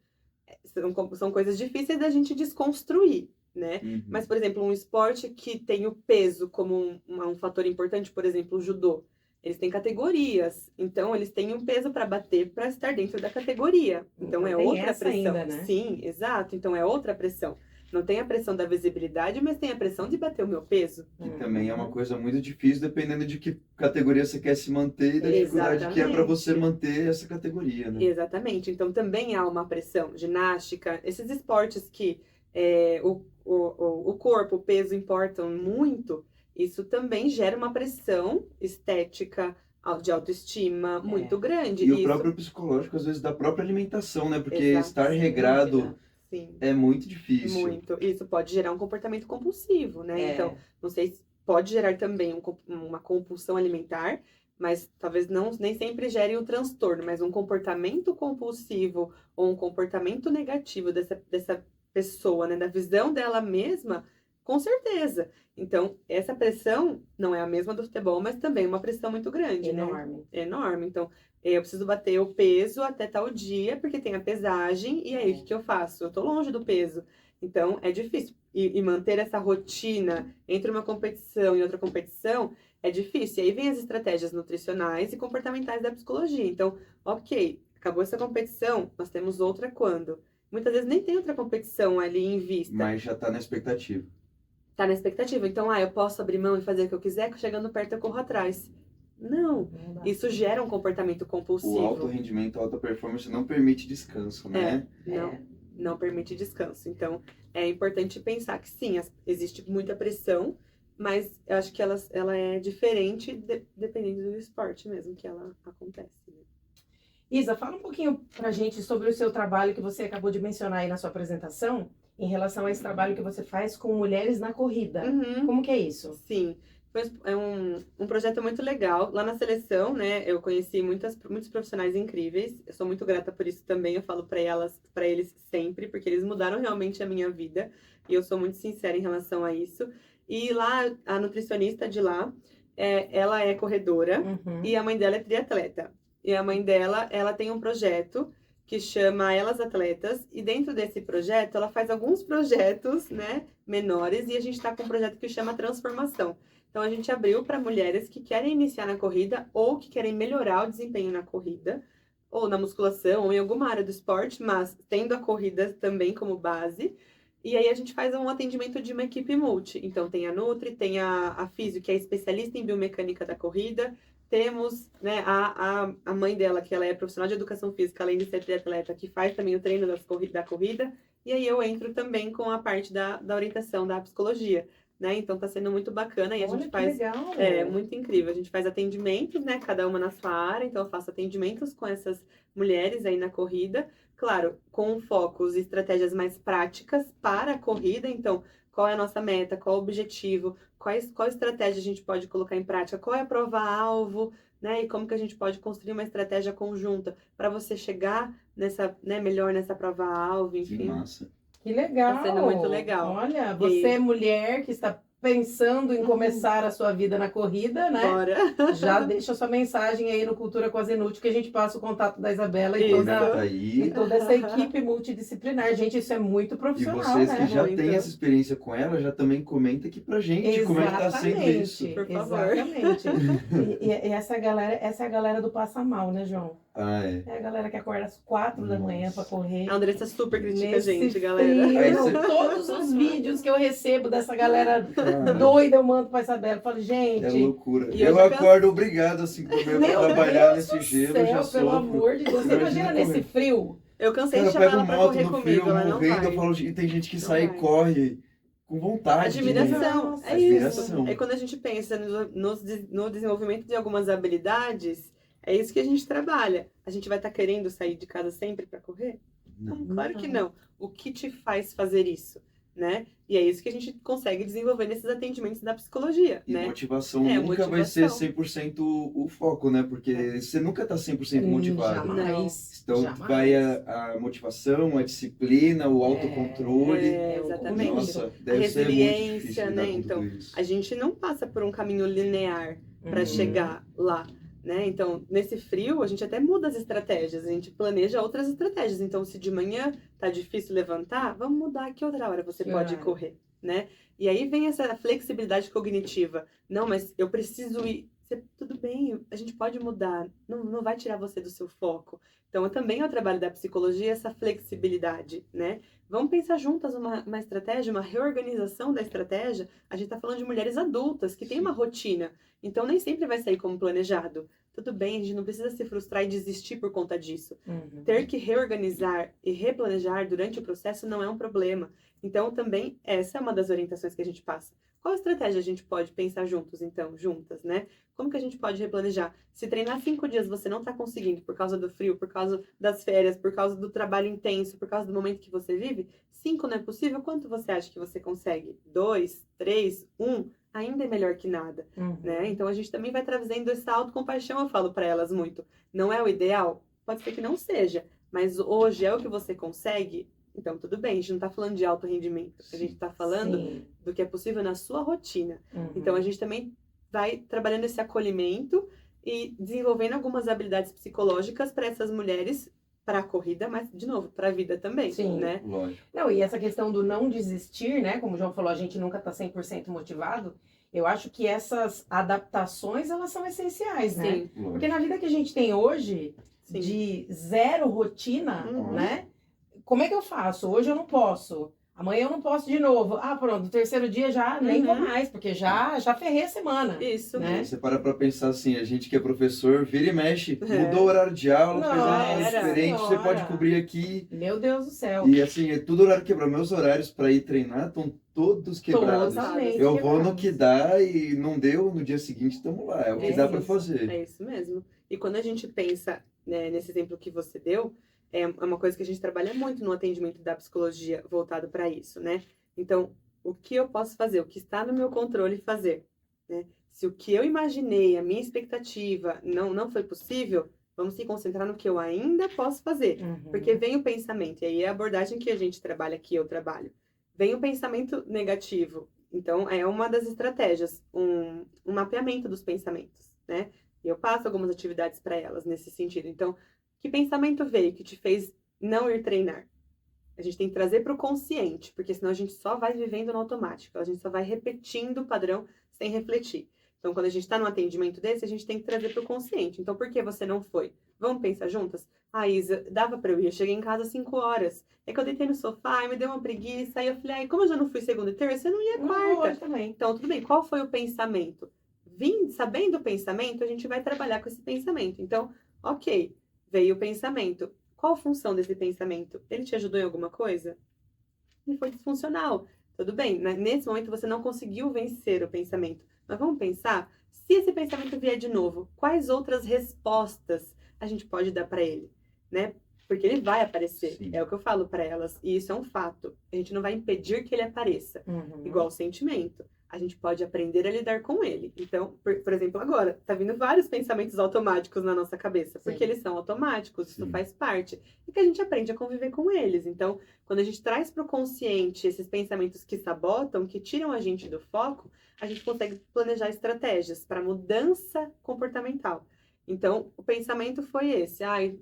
são coisas difíceis da gente desconstruir, né? Mas, por exemplo, um esporte que tem o peso como um fator importante, por exemplo, o judô. Eles têm categorias, então eles têm um peso para bater para estar dentro da categoria. Então é tem outra essa pressão. ainda, né? Sim, exato. Então é outra pressão. Não tem a pressão da visibilidade, mas tem a pressão de bater o meu peso. Que também é uma coisa muito difícil, dependendo de que categoria você quer se manter e da dificuldade que é para você manter essa categoria, né? Exatamente. Então também há uma pressão. Ginástica, esses esportes que o corpo, o peso importam muito, isso também gera uma pressão estética, de autoestima muito grande. E o próprio psicológico, às vezes, da própria alimentação, né? Porque estar regrado Sim. é muito difícil. Muito. Isso pode gerar um comportamento compulsivo, né? Então, não sei se pode gerar também uma compulsão alimentar, mas talvez nem sempre gere um transtorno, mas um comportamento compulsivo ou um comportamento negativo dessa pessoa, né? Da visão dela mesma, com certeza. Então, essa pressão não é a mesma do futebol, mas também é uma pressão muito grande, Enorme. né? Enorme. Então, eu preciso bater o peso até tal dia, porque tem a pesagem, e aí o que eu faço? Eu tô longe do peso. Então, é difícil. E manter essa rotina entre uma competição e outra competição é difícil. E aí vem as estratégias nutricionais e comportamentais da psicologia. Então, ok, acabou essa competição, nós temos outra quando? Muitas vezes nem tem outra competição ali em vista. Mas já tá na expectativa. Tá na expectativa. Então, eu posso abrir mão e fazer o que eu quiser, chegando perto eu corro atrás. Não, isso gera um comportamento compulsivo. O alto rendimento, a alta performance não permite descanso, né? Não permite descanso. Então, é importante pensar que sim, existe muita pressão, mas eu acho que ela é diferente dependendo do esporte mesmo que ela acontece. Né? Isa, fala um pouquinho pra gente sobre o seu trabalho que você acabou de mencionar aí na sua apresentação, em relação a esse trabalho que você faz com mulheres na corrida. Uhum. Como que é isso? Sim, é um projeto muito legal. Lá na seleção, né, eu conheci muitos profissionais incríveis. Eu sou muito grata por isso também. Eu falo para eles sempre, porque eles mudaram realmente a minha vida. E eu sou muito sincera em relação a isso. E lá, a nutricionista de lá, ela é corredora Uhum. e a mãe dela é triatleta. E a mãe dela, ela tem um projeto que chama Elas Atletas, e dentro desse projeto ela faz alguns projetos, né, menores, e a gente está com um projeto que chama Transformação. Então a gente abriu para mulheres que querem iniciar na corrida ou que querem melhorar o desempenho na corrida, ou na musculação, ou em alguma área do esporte, mas tendo a corrida também como base. E aí a gente faz um atendimento de uma equipe multi. Então tem a Nutri, tem a Físio, que é especialista em biomecânica da corrida, temos, né, a mãe dela, que ela é profissional de educação física, além de ser triatleta, que faz também o treino da corrida. E aí eu entro também com a parte da orientação da psicologia, né? Então tá sendo muito bacana e a Olha gente que faz... legal. É, muito incrível. A gente faz atendimentos, né? Cada uma na sua área. Então eu faço atendimentos com essas mulheres aí na corrida. Claro, com focos e estratégias mais práticas para a corrida. Então, qual é a nossa meta? Qual o objetivo? Qual estratégia a gente pode colocar em prática? Qual é a prova-alvo? Né? E como que a gente pode construir uma estratégia conjunta para você chegar nessa, né, melhor nessa prova-alvo, Que enfim. massa. Que legal. Tá sendo muito legal. Olha, E você aí? é mulher que está pensando em começar a sua vida na corrida, né? Bora! Já deixa sua mensagem aí no Cultura com a Zenute, que a gente passa o contato da Isabela e Isso. Comenta e aí. toda essa equipe multidisciplinar. Gente, isso é muito E profissional, vocês que né? já Muito. têm essa experiência com ela, já também comenta aqui pra gente como é que tá sendo isso. Por favor. Exatamente. E essa é a galera do Passa Mal, né, João? Ah, é. É a galera que acorda às 4 da manhã Nossa. para correr. A Andressa super critica a Nesse gente, frio. galera. Aí Não, você- todos os vídeos que eu recebo dessa galera Cara, doida, eu mando pra Isabela. Eu falo, é gente, loucura. E eu eu já acordo obrigado assim pra meu trabalhar Deus nesse do gelo, céu, eu já pelo sofro. amor de Deus. Você Imagina imagina nesse correr. frio? Eu cansei Cara, de eu chamar pego ela pra moto correr no comigo, frio, ela não morrendo, eu vai. falo, e tem gente que Não sai e vai. corre com vontade. Admiração, Nossa, é isso. admiração. É quando a gente pensa no desenvolvimento de algumas habilidades, é isso que a gente trabalha. A gente vai estar querendo sair de casa sempre para correr? Não. Claro que não. O que te faz fazer isso, né? E é isso que a gente consegue desenvolver nesses atendimentos da psicologia, E né? motivação É, nunca vai ser motivação. 100% o foco, né? Porque você nunca tá 100% motivado. Jamais. Então jamais. vai a motivação, a disciplina, o autocontrole. Exatamente. Nossa, deve ser muito resiliência, difícil lidar né? com Então, tudo isso. a gente não passa por um caminho linear para Uhum. chegar lá, né? Então, nesse frio, a gente até muda as estratégias, a gente planeja outras estratégias. Então, se de manhã tá difícil levantar, vamos mudar que outra hora você Que pode horário? correr, né? E aí vem essa flexibilidade cognitiva. Não, mas eu preciso ir. Tudo bem, a gente pode mudar, não vai tirar você do seu foco. Então, também é o trabalho da psicologia essa flexibilidade, né? Vamos pensar juntas uma estratégia, uma reorganização da estratégia. A gente está falando de mulheres adultas que têm uma rotina, então nem sempre vai sair como planejado. Tudo bem, a gente não precisa se frustrar e desistir por conta disso. Uhum. Ter que reorganizar e replanejar durante o processo não é um problema. Então, também, essa é uma das orientações que a gente passa. Qual estratégia a gente pode pensar juntos, então, juntas, né? Como que a gente pode replanejar? Se treinar 5 dias você não está conseguindo por causa do frio, por causa das férias, por causa do trabalho intenso, por causa do momento que você vive, 5 não é possível, quanto você acha que você consegue? 2, 3, 1? Ainda é melhor que nada, Uhum. né? Então, a gente também vai trazendo essa autocompaixão, eu falo para elas muito. Não é o ideal? Pode ser que não seja, mas hoje é o que você consegue? Então, tudo bem, a gente não está falando de alto rendimento, a gente está falando Sim. do que é possível na sua rotina. Uhum. Então, a gente também vai trabalhando esse acolhimento e desenvolvendo algumas habilidades psicológicas para essas mulheres, para a corrida, mas, de novo, para a vida também, Sim. né? Lógico. Não, e essa questão do não desistir, né? Como o João falou, a gente nunca está 100% motivado. Eu acho que essas adaptações, elas são essenciais, né? Sim, Porque Lógico. na vida que a gente tem hoje, sim. de zero rotina, Uhum. né? Como é que eu faço? Hoje eu não posso. Amanhã eu não posso de novo. Ah, pronto, no terceiro dia já nem vou Uhum. mais, porque já ferrei a semana. Isso. Né? Você para pra pensar assim, a gente que é professor, vira e mexe, É. mudou o horário de aula, fez uma aula Nossa diferente, você Senhora. pode cobrir aqui. Meu Deus do céu. E assim, é tudo horário quebrado. Meus horários para ir treinar estão todos quebrados. Totalmente Eu vou no quebrados. que dá e não deu, no dia seguinte estamos lá. É o que É dá para isso. fazer. É isso mesmo. E quando a gente pensa né, nesse exemplo que você deu, é uma coisa que a gente trabalha muito no atendimento da psicologia voltado para isso, né? Então, o que eu posso fazer? O que está no meu controle fazer, né? Se o que eu imaginei, a minha expectativa não foi possível, vamos se concentrar no que eu ainda posso fazer. Porque vem o pensamento, e aí é a abordagem que a gente trabalha aqui, eu trabalho. Vem o pensamento negativo. Então, é uma das estratégias, um mapeamento dos pensamentos, né? E eu passo algumas atividades para elas nesse sentido. Então, que pensamento veio que te fez não ir treinar? A gente tem que trazer para o consciente, porque senão a gente só vai vivendo no automático, a gente só vai repetindo o padrão sem refletir. Então, quando a gente está num atendimento desse, a gente tem que trazer para o consciente. Então, por que você não foi? Vamos pensar juntas? Ah, Isa, dava para eu ir. Eu cheguei em casa às 5 horas. É que eu deitei no sofá e me deu uma preguiça. Aí eu falei, ai, como eu já não fui segunda e terça, eu não ia quarta. Também. Então, tudo bem. Qual foi o pensamento? Sabendo o pensamento, a gente vai trabalhar com esse pensamento. Então, ok, veio o pensamento. Qual a função desse pensamento? Ele te ajudou em alguma coisa? Ele foi disfuncional. Tudo bem, né? Nesse momento você não conseguiu vencer o pensamento. Mas vamos pensar, se esse pensamento vier de novo, quais outras respostas a gente pode dar para ele, né? Porque ele vai aparecer. Sim. É o que eu falo para elas. E isso é um fato. A gente não vai impedir que ele apareça. Igual o sentimento. A gente pode aprender a lidar com ele. Então, por exemplo, agora, tá vindo vários pensamentos automáticos na nossa cabeça, porque Sim. eles são automáticos, isso Sim. faz parte. E que a gente aprende a conviver com eles. Então, quando a gente traz para o consciente esses pensamentos que sabotam, que tiram a gente do foco, a gente consegue planejar estratégias para mudança comportamental. Então, o pensamento foi esse. Ai,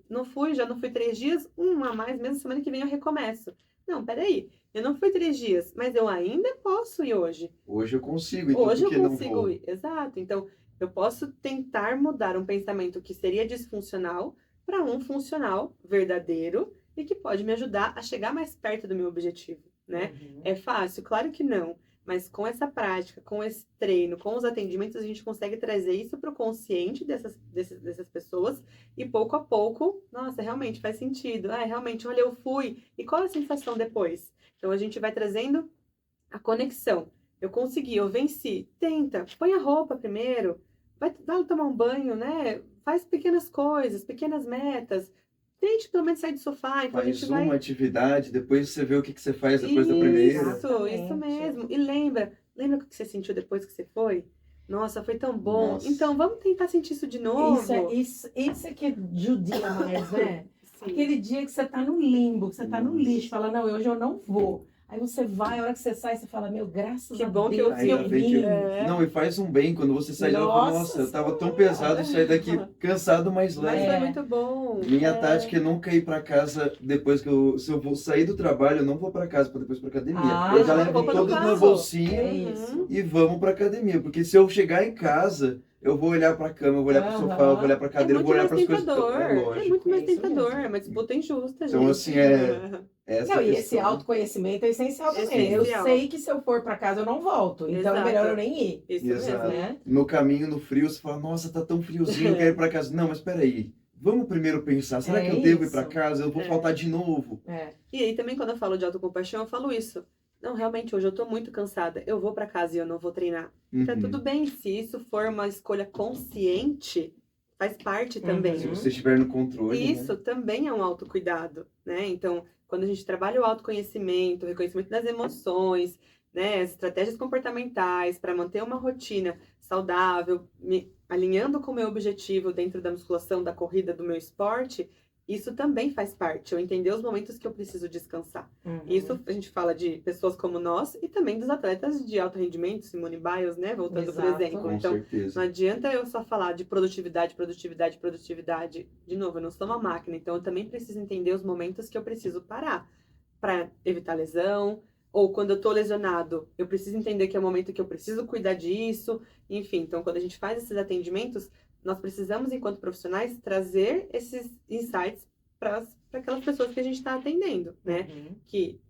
já não fui 3 dias, a mais, mesmo semana que vem eu recomeço. Não, peraí. Eu não fui 3 dias, mas eu ainda posso ir hoje. Hoje eu consigo, então Hoje por que eu não consigo vou? ir. Exato. Então, eu posso tentar mudar um pensamento que seria disfuncional para um funcional, verdadeiro, e que pode me ajudar a chegar mais perto do meu objetivo, né? É fácil? Claro que não. Mas com essa prática, com esse treino, com os atendimentos, a gente consegue trazer isso para o consciente dessas pessoas e pouco a pouco, nossa, realmente faz sentido. Ah, realmente, olha, eu fui. E qual a sensação depois? Então, a gente vai trazendo a conexão. Eu consegui, eu venci. Tenta, põe a roupa primeiro, vai tomar um banho, né? Faz pequenas coisas, pequenas metas. Tente pelo menos sair do sofá. Então a Faz gente uma vai. atividade, depois você vê o que você faz depois da primeira. Isso Exatamente. mesmo. E lembra o que você sentiu depois que você foi? Nossa, foi tão bom. Nossa. Então vamos tentar sentir isso de novo. Isso é que judia mais, né? Sim. Aquele dia que você tá no limbo, que você tá no lixo, fala, não, hoje eu não vou. Aí você vai, a hora que você sai, você fala, meu, graças Que a bom que Deus eu que eu Ainda bem que vim. Não, e faz um bem quando você sai de lá e fala, nossa, eu tava tão pesado e saí daqui cansado, mas Mas leve. foi muito bom. Minha tática é nunca ir pra casa depois que se eu vou sair do trabalho, eu não vou pra casa pra depois pra academia. Ah, eu já já levo roupa no todo o meu carro. bolsinho É isso. e vamos pra academia. Porque se eu chegar em casa, eu vou olhar pra cama, eu vou olhar pro sofá, eu vou olhar pra cadeira, eu vou olhar pras coisas. É Lógico. muito mais É isso tentador, mesmo. é uma disputa injusta, gente. Então, assim, essa Não, e esse questão. autoconhecimento é essencial também. Essencial. Eu sei que se eu for pra casa eu não volto. Então é Exato. melhor eu nem ir. Isso Exato. mesmo. Né? No caminho, no frio, você fala, nossa, tá tão friozinho, eu quero ir pra casa. Não, mas peraí, vamos primeiro pensar, será que eu devo ir pra isso. casa? Eu vou faltar de novo. E aí também quando eu falo de autocompaixão, eu falo isso. Não, realmente, hoje eu tô muito cansada. Eu vou pra casa e eu não vou treinar. Tá Uhum. tudo bem, se isso for uma escolha consciente, faz parte também. Se você estiver no controle, Isso também é um autocuidado, né? Então, quando a gente trabalha o autoconhecimento, o reconhecimento das emoções, né, as estratégias comportamentais para manter uma rotina saudável, me alinhando com o meu objetivo dentro da musculação, da corrida, do meu esporte, isso também faz parte. Eu entender os momentos que eu preciso descansar. Isso a gente fala de pessoas como nós e também dos atletas de alto rendimento, Simone Biles, né? Voltando por Exato. exemplo. Com Então, certeza. não adianta eu só falar de produtividade. De novo, eu não sou uma máquina, então eu também preciso entender os momentos que eu preciso parar para evitar lesão. Ou quando eu tô lesionado, eu preciso entender que é o momento que eu preciso cuidar disso. Enfim, então quando a gente faz esses atendimentos, nós precisamos, enquanto profissionais, trazer esses insights para aquelas pessoas que a gente está atendendo, né? Que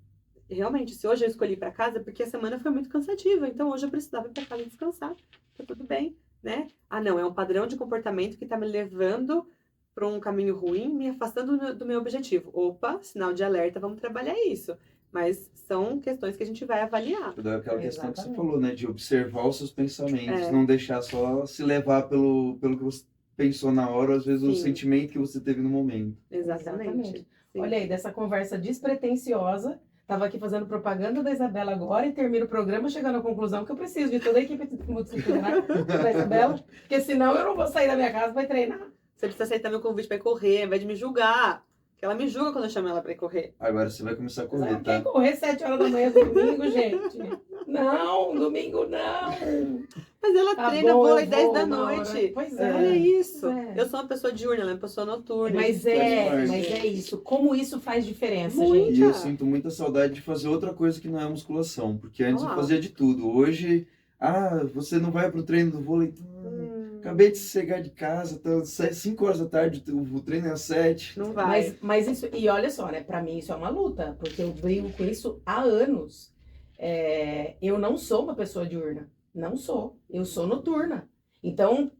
realmente, se hoje eu escolhi ir para casa, porque a semana foi muito cansativa, então hoje eu precisava ir para casa descansar, tá tudo bem, né? Ah, não, é um padrão de comportamento que tá me levando para um caminho ruim, me afastando do meu objetivo. Opa, sinal de alerta, vamos trabalhar isso. Mas são questões que a gente vai avaliar. Aquela questão que você Exatamente. falou, né? De observar os seus pensamentos, É. não deixar só se levar pelo que você pensou na hora, às vezes o Sim. sentimento que você teve no momento. Exatamente. Sim. Olha aí, dessa conversa despretensiosa, tava aqui fazendo propaganda da Isabela agora e termino o programa chegando à conclusão que eu preciso de toda a equipe multidisciplinar da Isabela, porque senão eu não vou sair da minha casa para treinar. Você precisa aceitar meu convite pra ir correr, ao invés de me julgar. Porque ela me julga quando eu chamo ela pra ir correr. Agora você vai começar a correr, Não quer tá? correr 7 horas da manhã domingo, gente? Não, domingo não. Mas ela Tá treina bom, vôlei eu 10 vou da uma hora. noite. Pois é. Olha isso. Pois é. Eu sou uma pessoa diurna, ela é uma pessoa noturna. Mas faz é isso. Como isso faz diferença, Muito. gente? E eu sinto muita saudade de fazer outra coisa que não é musculação, porque antes eu Ah. fazia de tudo. Hoje, você não vai pro treino do vôlei? Acabei de chegar de casa, tá 5 horas da tarde, o treino é às 7. Não vai. Mas isso, e olha só, né? Pra mim isso é uma luta, porque eu brigo com isso há anos. Eu não sou uma pessoa diurna. Não sou. Eu sou noturna. Então,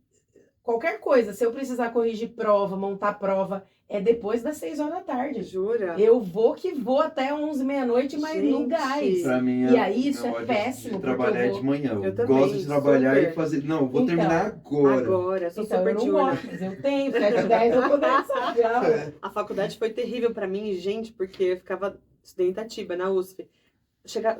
qualquer coisa, se eu precisar corrigir prova, montar prova, é depois das 6 horas da tarde. Jura? Eu vou que vou até 11, meia-noite, mas no Gente. gás. Pra mim E aí isso é ódio péssimo, de porque trabalhar eu vou- de manhã. Eu Eu também, gosto de trabalhar super. e fazer. Não, eu vou Então, terminar agora. Agora, sou Então, super eu não diurna. gosto, mas eu tenho, 7 10 eu vou dançar já. A faculdade foi terrível pra mim, gente, porque eu ficava estudei em Itatiba, na USP.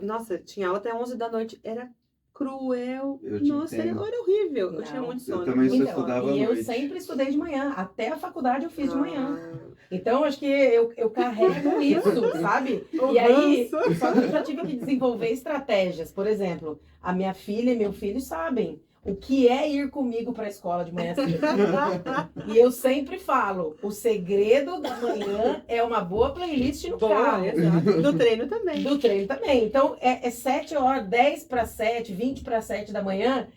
Nossa, tinha aula até 11 da noite. Era cruel. Eu te Nossa, era entendo. horrível. Eu Não, tinha muito eu sono. também só muito estudava à e eu noite. sempre estudei de manhã, até a faculdade eu fiz de manhã. Ah. Então, acho que eu carrego isso, sabe? O E aí, ranço. só que eu já tive que desenvolver estratégias. Por exemplo, a minha filha e meu filho sabem o que é ir comigo para a escola de manhã cedo. E eu sempre falo, o segredo da manhã é uma boa playlist no Boa, carro. exato. Do treino também. Do treino também. Então, é 7 horas, 10 para 7, 20 para 7 da manhã.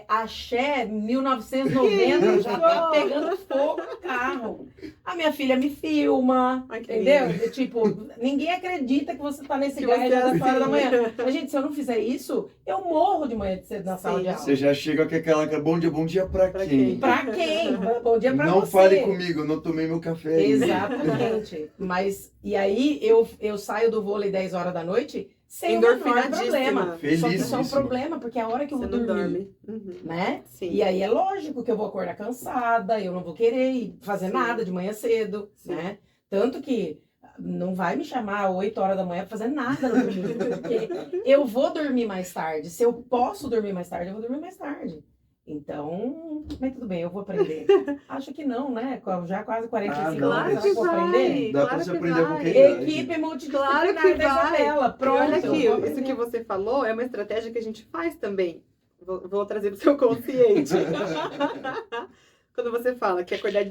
Axé 1990 já tá pegando fogo no carro. A minha filha me filma, Ai, que entendeu? lindo. Tipo, ninguém acredita que você tá nesse Que gás você já é das 4 da assim. manhã. Mas, gente, se eu não fizer isso, eu morro de manhã de cedo na sala de aula. Você já chega com aquela bom dia pra Pra quem? quem? Pra quem? Bom dia pra Não você. fale comigo, eu não tomei meu café ainda. Exatamente. Mas, e aí, eu saio do vôlei 10 horas da noite sem o menor Endorfinadíssima. problema. Só que isso é um Felizíssima. problema, porque é a hora que eu Você vou não dormir, dorme. Uhum. né? Sim. E aí é lógico que eu vou acordar cansada, eu não vou querer ir fazer Sim. nada de manhã cedo, Sim. né? Tanto que não vai me chamar às 8 horas da manhã pra fazer nada no domingo, porque eu vou dormir mais tarde. Se eu posso dormir mais tarde, eu vou dormir mais tarde. Então, mas tudo bem, eu vou aprender. Acho que não, né? Já quase 45 Claro anos, que eu vou vai. aprender. Dá pra Claro se que aprender a vai. qualquer idade. Equipe Claro multidisciplinar que da vai. Isabela, E pronto. olha eu aqui, vou isso aprender. que você falou é uma estratégia que a gente faz também. Vou trazer para o seu consciente. Quando você fala que acordar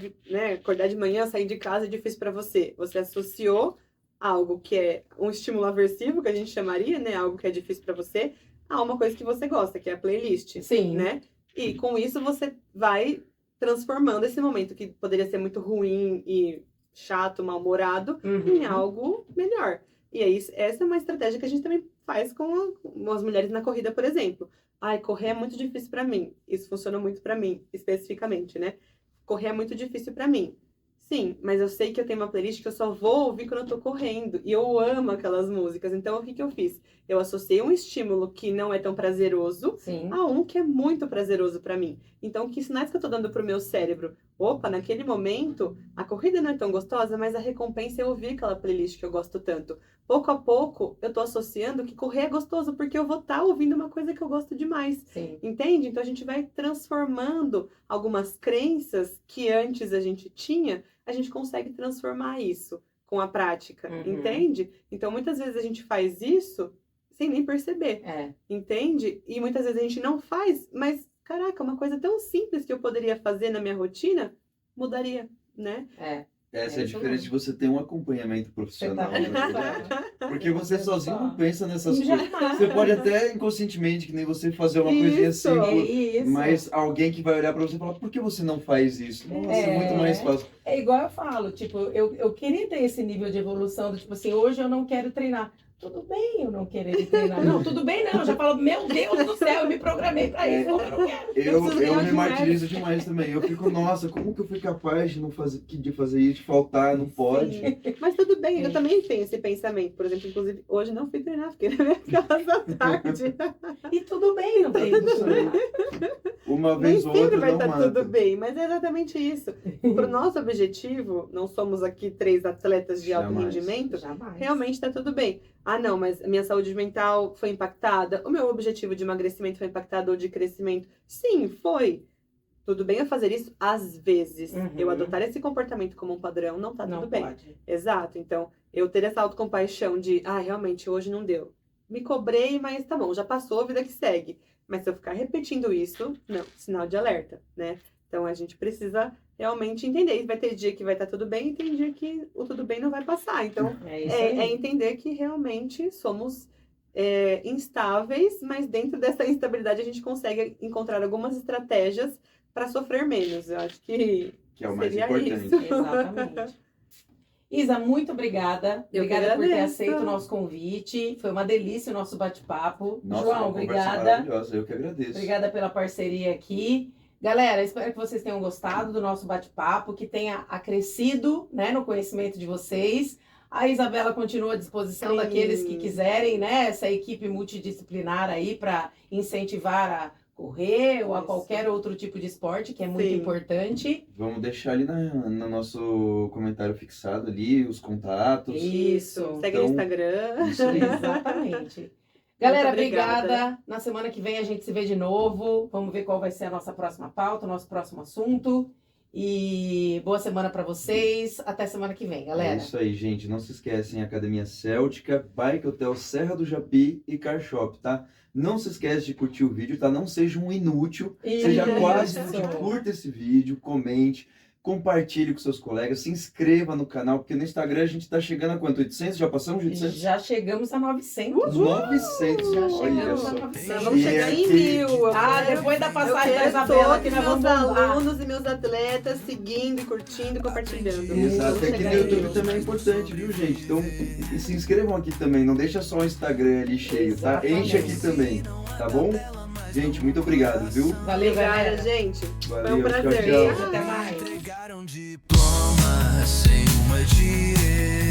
de manhã, sair de casa é difícil para você, você associou algo que é um estímulo aversivo, que a gente chamaria, né? Algo que é difícil para você, a uma coisa que você gosta, que é a playlist, Sim. né? E com isso você vai transformando esse momento que poderia ser muito ruim e chato, mal-humorado, em Uhum. algo melhor. E aí, essa é uma estratégia que a gente também faz com as mulheres na corrida, por exemplo. Ai, correr é muito difícil pra mim. Isso funciona muito pra mim, especificamente, né? Correr é muito difícil pra mim. Sim, mas eu sei que eu tenho uma playlist que eu só vou ouvir quando eu tô correndo. E eu amo aquelas músicas. Então, o que que eu fiz? Eu associei um estímulo que não é tão prazeroso Sim. a um que é muito prazeroso pra mim. Então, que sinais que eu tô dando pro meu cérebro? Opa, naquele momento, a corrida não é tão gostosa, mas a recompensa é ouvir aquela playlist que eu gosto tanto. Pouco a pouco, eu tô associando que correr é gostoso, porque eu vou estar ouvindo uma coisa que eu gosto demais. Sim. Entende? Então, a gente vai transformando algumas crenças que antes a gente tinha, a gente consegue transformar isso com a prática. Uhum. Entende? Então, muitas vezes a gente faz isso sem nem perceber. Entende? E muitas vezes a gente não faz, mas, caraca, uma coisa tão simples que eu poderia fazer na minha rotina, mudaria, né? Essa é a isso diferença mesmo. de você ter um acompanhamento Você profissional. tá vendo na verdade. só? Porque você Tá vendo sozinho só? não pensa nessas Jamais. coisas. Você pode até inconscientemente, que nem você, fazer uma coisinha Isso. simples. Isso. Mas alguém que vai olhar pra você e falar, por que você não faz isso? Nossa, é muito mais fácil. É igual eu falo, tipo, eu queria ter esse nível de evolução, do tipo assim, hoje eu não quero treinar. Tudo bem eu não querer ir treinar. Não, tudo bem não. Eu já falo, meu Deus do céu, eu me programei pra isso, como eu não quero. Eu preciso ganhar Eu me dinheiro. martirizo demais também. Eu fico, nossa, como que eu fui capaz de não fazer, de fazer isso, de faltar, não pode. Sim. Mas tudo bem, eu Sim. também tenho esse pensamento. Por exemplo, inclusive, hoje não fui treinar, fiquei na minha casa à tarde. E tudo bem não ter ido treinar. O uma Nem vez ou sempre outra vai não estar mata. tudo bem, mas é exatamente isso. Para o nosso objetivo, não somos aqui 3 atletas de alto Jamais. rendimento, Jamais. realmente está tudo bem. Ah, não, mas a minha saúde mental foi impactada, o meu objetivo de emagrecimento foi impactado ou de crescimento. Sim, foi. Tudo bem eu fazer isso às vezes. Uhum. Eu adotar esse comportamento como um padrão, não tá Não tudo bem. pode. Exato. Então, eu ter essa autocompaixão de, realmente, hoje não deu. Me cobrei, mas tá bom, já passou, a vida que segue. Mas se eu ficar repetindo isso, não, sinal de alerta, né? Então, a gente precisa realmente entender. Vai ter dia que vai estar tudo bem e tem dia que o tudo bem não vai passar. Então, É isso aí. é entender que realmente somos instáveis, mas dentro dessa instabilidade a gente consegue encontrar algumas estratégias para sofrer menos. Eu acho que Que é o mais seria importante. isso. Exatamente. Isa, muito obrigada. Eu que Obrigada por ter agradeço. aceito o nosso convite. Foi uma delícia o nosso bate-papo. Nossa, João, uma conversa obrigada. maravilhosa. Eu que agradeço. Obrigada pela parceria aqui. Galera, espero que vocês tenham gostado do nosso bate-papo, que tenha acrescido, né, no conhecimento de vocês. A Isabela continua à disposição Sim. daqueles que quiserem, né, essa equipe multidisciplinar aí para incentivar a correr ou a Isso. qualquer outro tipo de esporte, que é muito Sim. importante. Vamos deixar ali no nosso comentário fixado ali os contatos. Isso. Segue Então, no Instagram. Isso aí. Exatamente. Galera, Muito obrigada. obrigada. Na semana que vem a gente se vê de novo. Vamos ver qual vai ser a nossa próxima pauta, o nosso próximo assunto. E boa semana para vocês. Até semana que vem, É galera. isso aí, gente. Não se esquecem, Academia Céltica, Bike Hotel Serra do Japi e Car Shop, tá? Não se esquece de curtir o vídeo, tá? Não seja um inútil. Seja Isso. quase curta esse vídeo, comente, compartilhe com seus colegas, se inscreva no canal, porque no Instagram a gente tá chegando a quanto? 800? Já passamos de 800? Já chegamos a 900. 900. Já Olha chegamos só. a 900. Nós vamos chegar em aqui- 1000. Eu Ah, quero- depois da eu passagem da quero Isabela, que todos nós vamos meus bombar. alunos e meus atletas seguindo, curtindo e compartilhando. Exato, Vamos aqui chegar no em YouTube 1000. também é importante, viu, gente? Então, e se inscrevam aqui também, não deixa só o Instagram ali cheio, tá? Exatamente. Enche aqui também, tá bom? Gente, muito obrigado, viu? Valeu, Obrigada, galera. gente. Valeu, Foi um prazer. tchau, tchau. Beijo, até mais. Entregaram diploma sem uma direção.